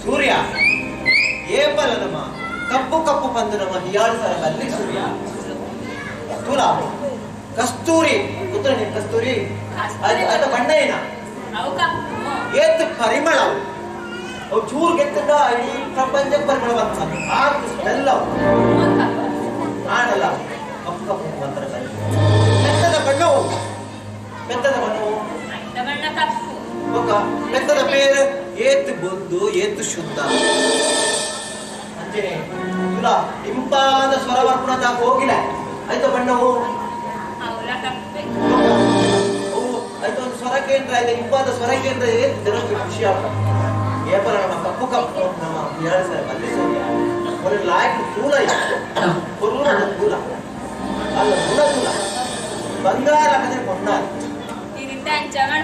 ಸೂರ್ಯ ಏಪಲನಮ ಕಪ್ಪು ಕಪ್ಪು ಪಂದುನಮ ಹಿಯಾಳು ಸರದಲ್ಲಿ ಸೂರ್ಯ ತುಲಾ ಕಸ್ತೂರಿ ಉತ್ತರ ನೀನು ಕಸ್ತೂರಿ ಅದು ಬಣ್ಣ ಏನ ಏತ್ ಪರಿಮಳ ಅವು ಚೂರು ಗೆತ್ತದ ಇಡೀ ಪ್ರಪಂಚ ಪರಿಮಳ ಬಂತ ಆಗ ಸ್ಮೆಲ್ ಆಡಲ್ಲ ಕಪ್ಪು ಕಪ್ಪು ಪಂದರದಲ್ಲಿ ಬೆತ್ತದ ಬಣ್ಣವು ಬೆತ್ತದ ಪೇರು ಏತ್ ಬೊಂದು ಏತ್ ಶುದ್ಧ ಅಂಜನೆ ಇಲ್ಲ ಇಂಪಾದ ಸ್ವರ ಬರ್ಪುಣ ತಾಕ ಹೋಗಿಲ್ಲ ಆಯ್ತು ಬಣ್ಣವು ಅವರ ಕಪ್ಪೆ ಆಯ್ತು ಒಂದು ಸ್ವರ ಕೇಂದ್ರ ಇದೆ ಇಂಪಾದ ಸ್ವರ ಕೇಂದ್ರ ಇದೆ ಜನಕ್ಕೆ ಖುಷಿ ಆಗ್ತದೆ ಏಪರ ನಮ್ಮ ಕಪ್ಪು ಕಪ್ಪು ನಮ್ಮ ಬಿಹಾರ ಸರ್ ಅಲ್ಲಿ ಒಂದು ಲಾಯಕ್ ತೂಲ ಇದೆ ಕುರುನ ತೂಲ ಅಲ್ಲ ಗುಣ ತೂಲ ಬಂಗಾರ ಹಾಕಿದ್ರೆ ಕೊಂಡಾರ ಇದಿದ್ದ ಅಂಚವಣ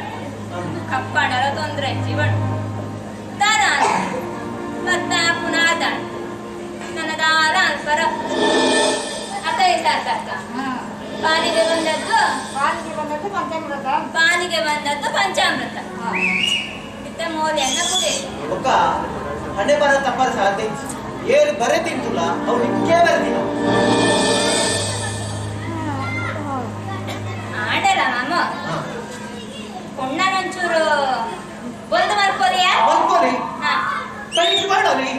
ಕಪ್ಪಣರ ತೊಂದ್ರೆ ಜೀವಣ ತಾನ ಮತ್ತೆ ಪುನಃ ತಾನ ನನ್ನದಾಲ ಅಲ್ಪರ ಅದೇ ಸಾಕ ಪಾನಿಗೆ ಬಂದದ್ದು ಪಾನಿಗೆ ಬಂದದ್ದು ಪಂಚಾಮೃತ ಮತ್ತೆ ಮೋಲಿಯನ್ನ ಕುಡಿಯಿತು ಒಕ್ಕ ಹಣೆ ಬರ ತಪ್ಪರ ಸಾಧ್ಯ ಏರು ಬರೆ ತಿಂತುಲ್ಲ ಅವ್ರು ನಿಕ್ಕೆ ಬರ್ತೀನ ಆಡಲ್ಲ ಮಾಮ ಕೊಂಡನೊಂಚೂರು ಒಂದು ಮಲ್ಕೋಲಿಯಾ ಮಲ್ಕೋಲಿ ಹಾ ಸೈಜ್ ಮಾಡೋಲಿ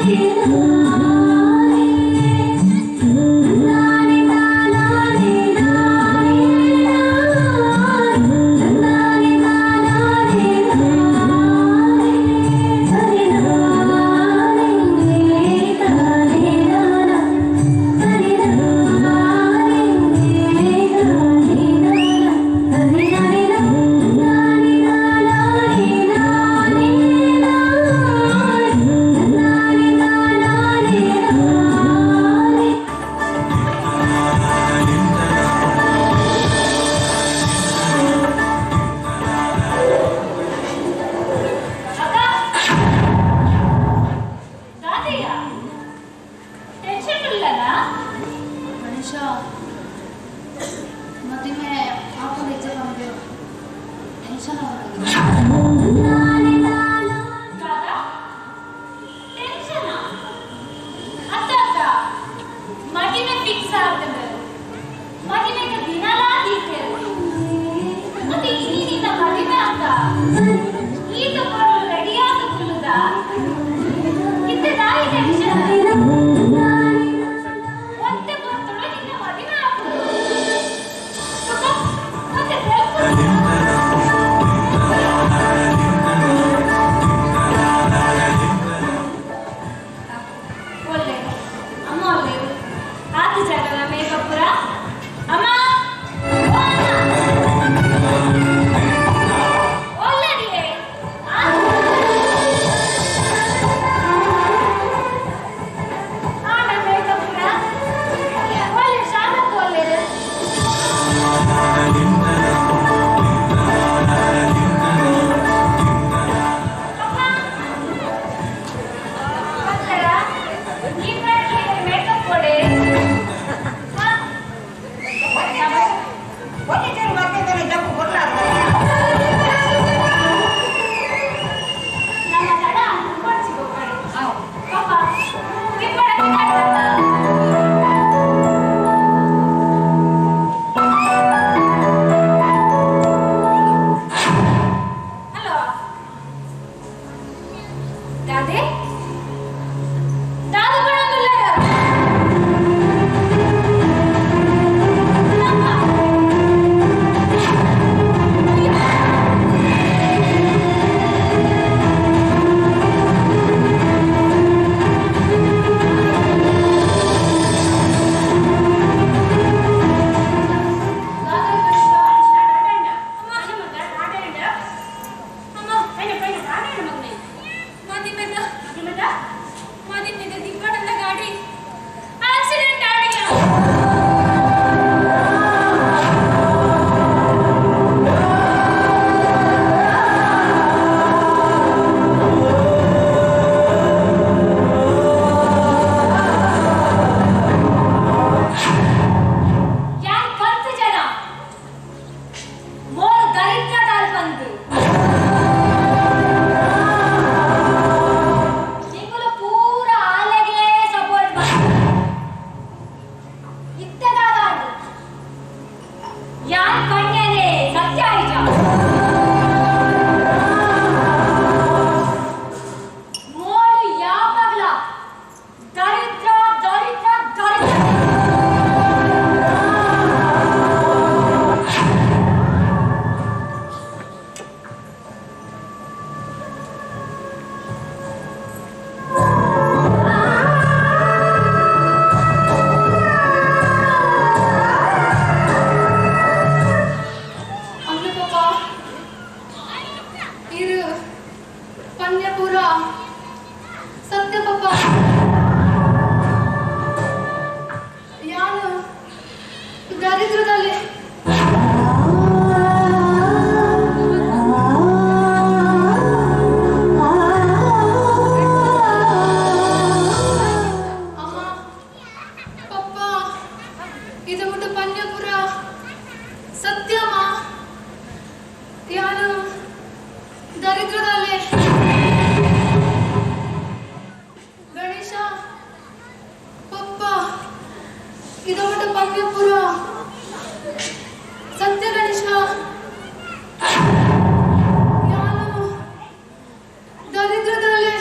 Yeah. ಇದೊಂದು ಪಂಪ್ಯಪುರ ಸತ್ಯ ಗಣೇಶ ನಾನು ದರಿದ್ರದಲ್ಲಿ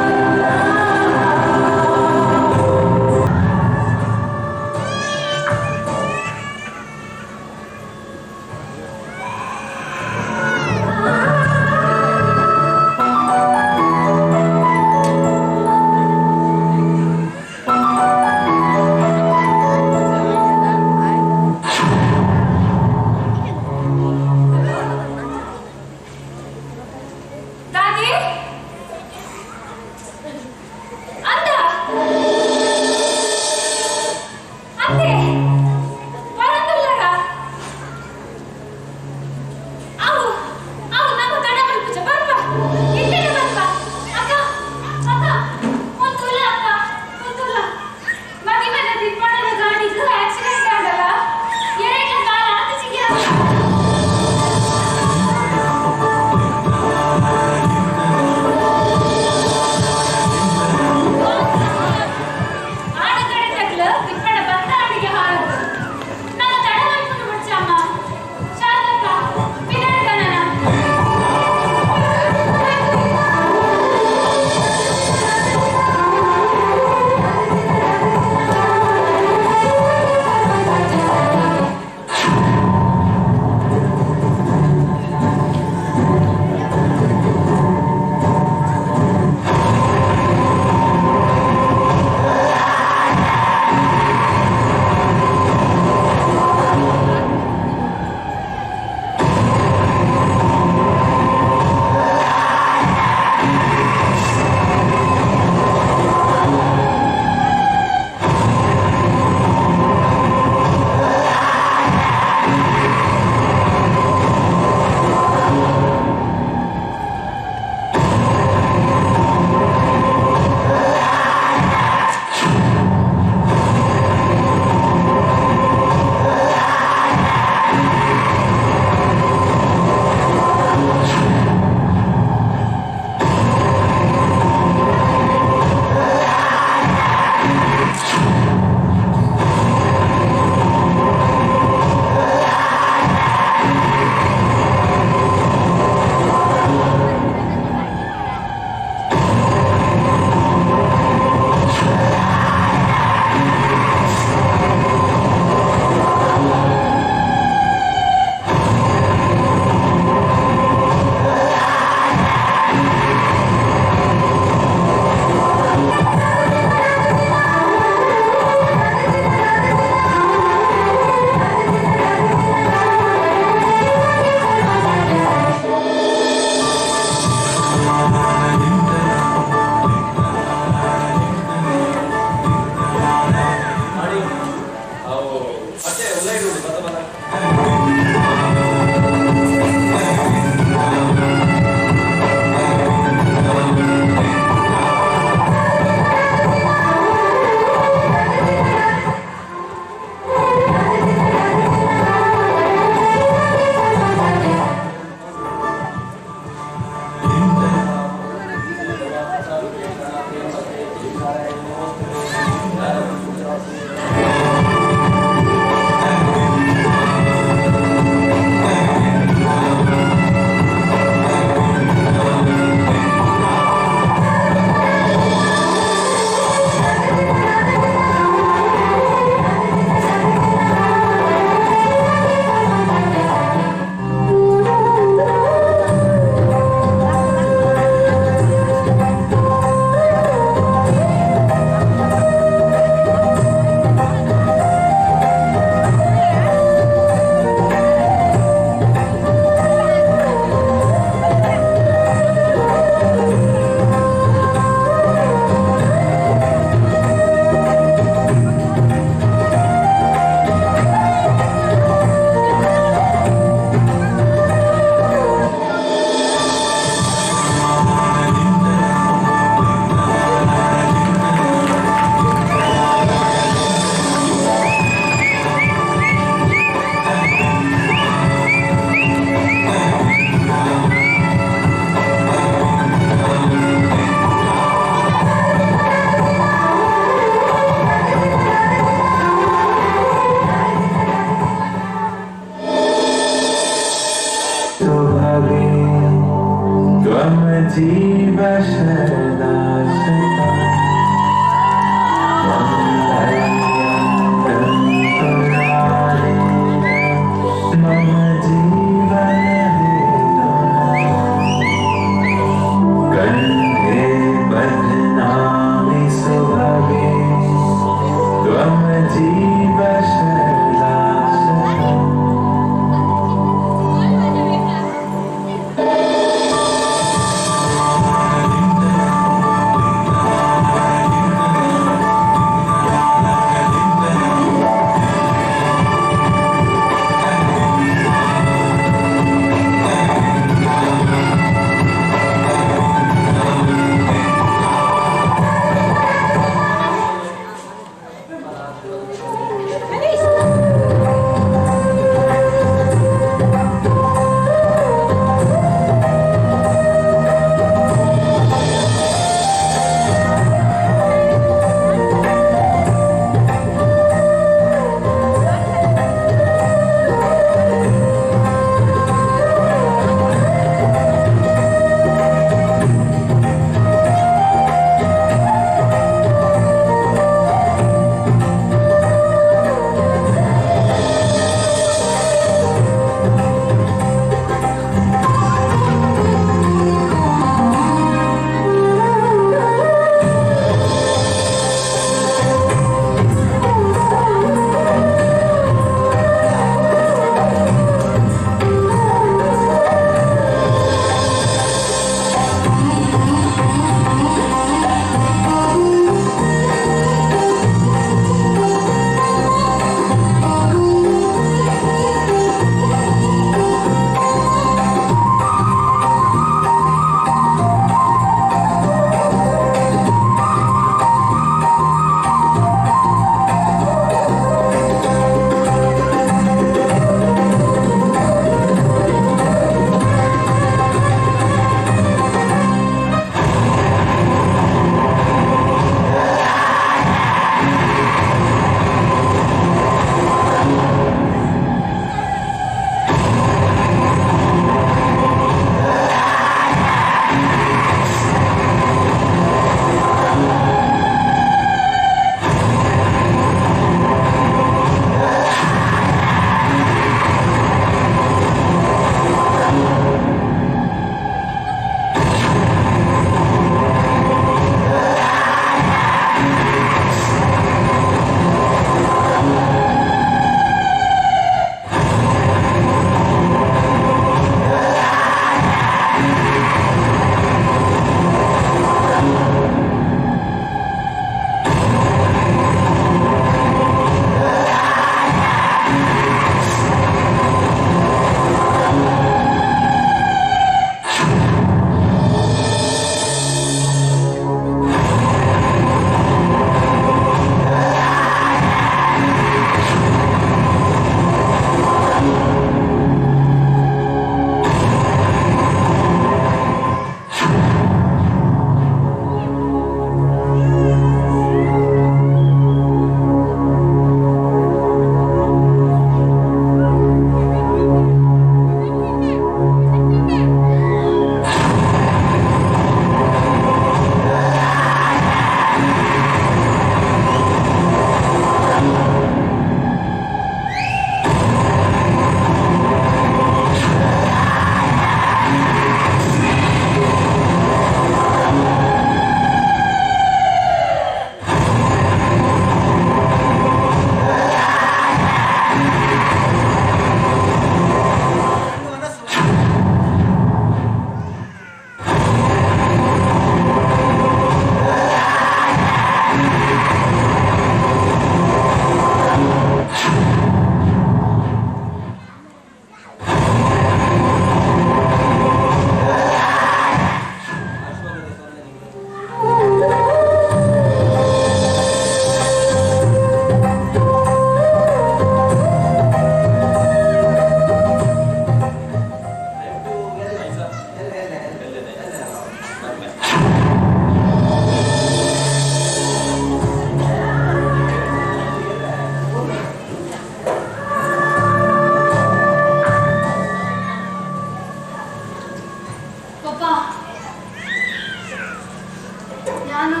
ನಾನು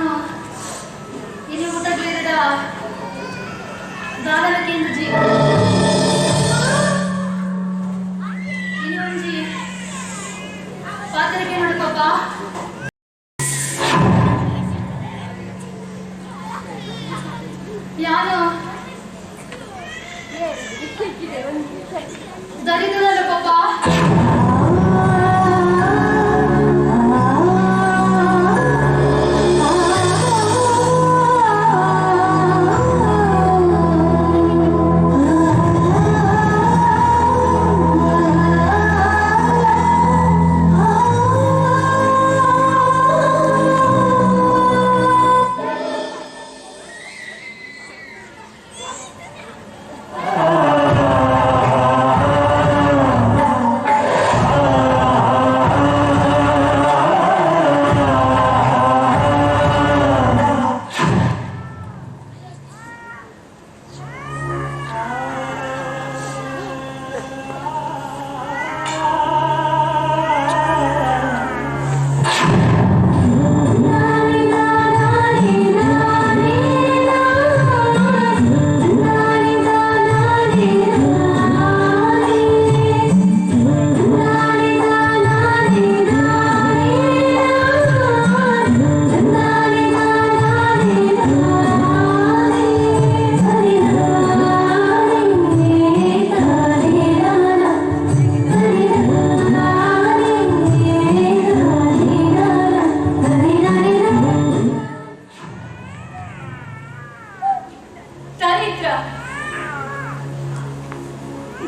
ಇಲ್ಲಿ ಊಟಕ್ಕಿರದ ದಾದನ ಕೇಂದ್ರಜಿ ಇನ್ನೊಂಜಿ ಪಾತ್ರೆಗೆ ನೋಡ್ಕೊಪ್ಪ ಯಾನು ದರಿದ್ರಲ್ಲ ಪಾಪ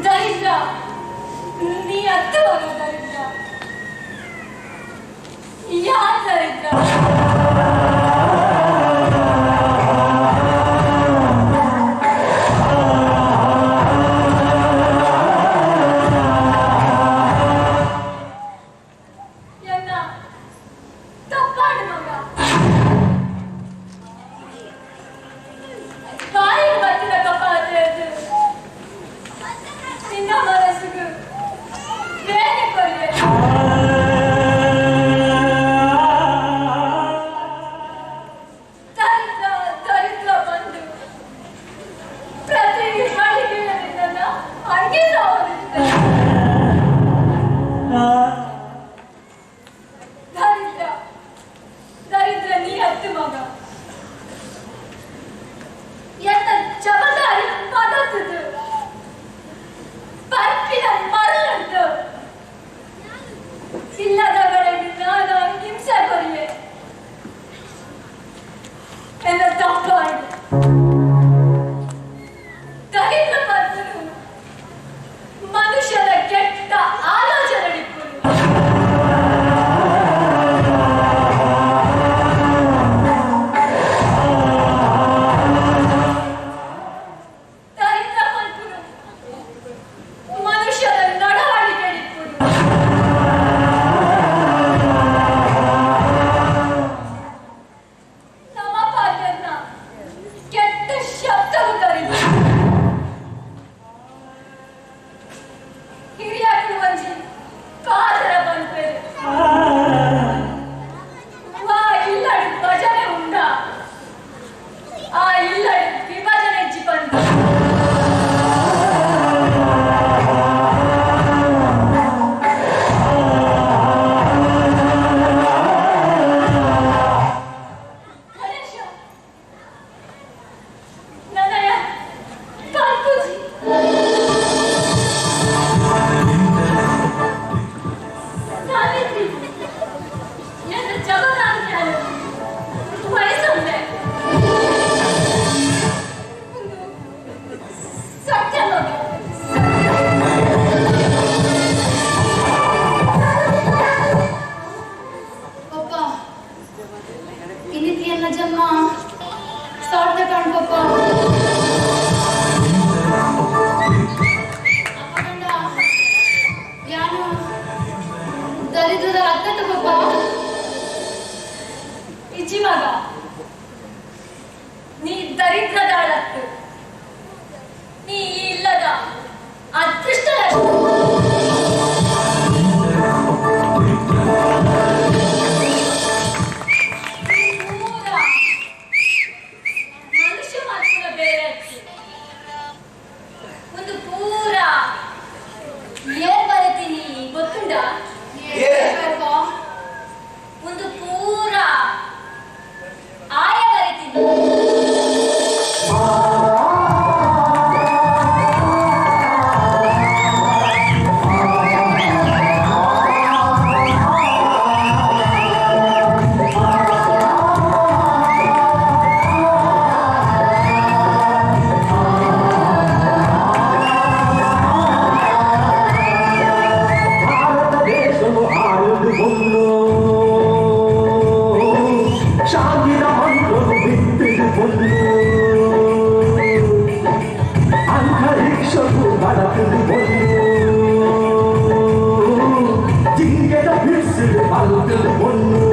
ದರಿದ್ರ ನೀ ಅರ್ಥವಾಗ ದರಿದ್ರ ಯಾರು ದರಿದ್ರ ಮನುಷ್ಯರ ಕೆಟ್ಟ ಆಲೋಚನೆ காசு பல்கு பொண்ணு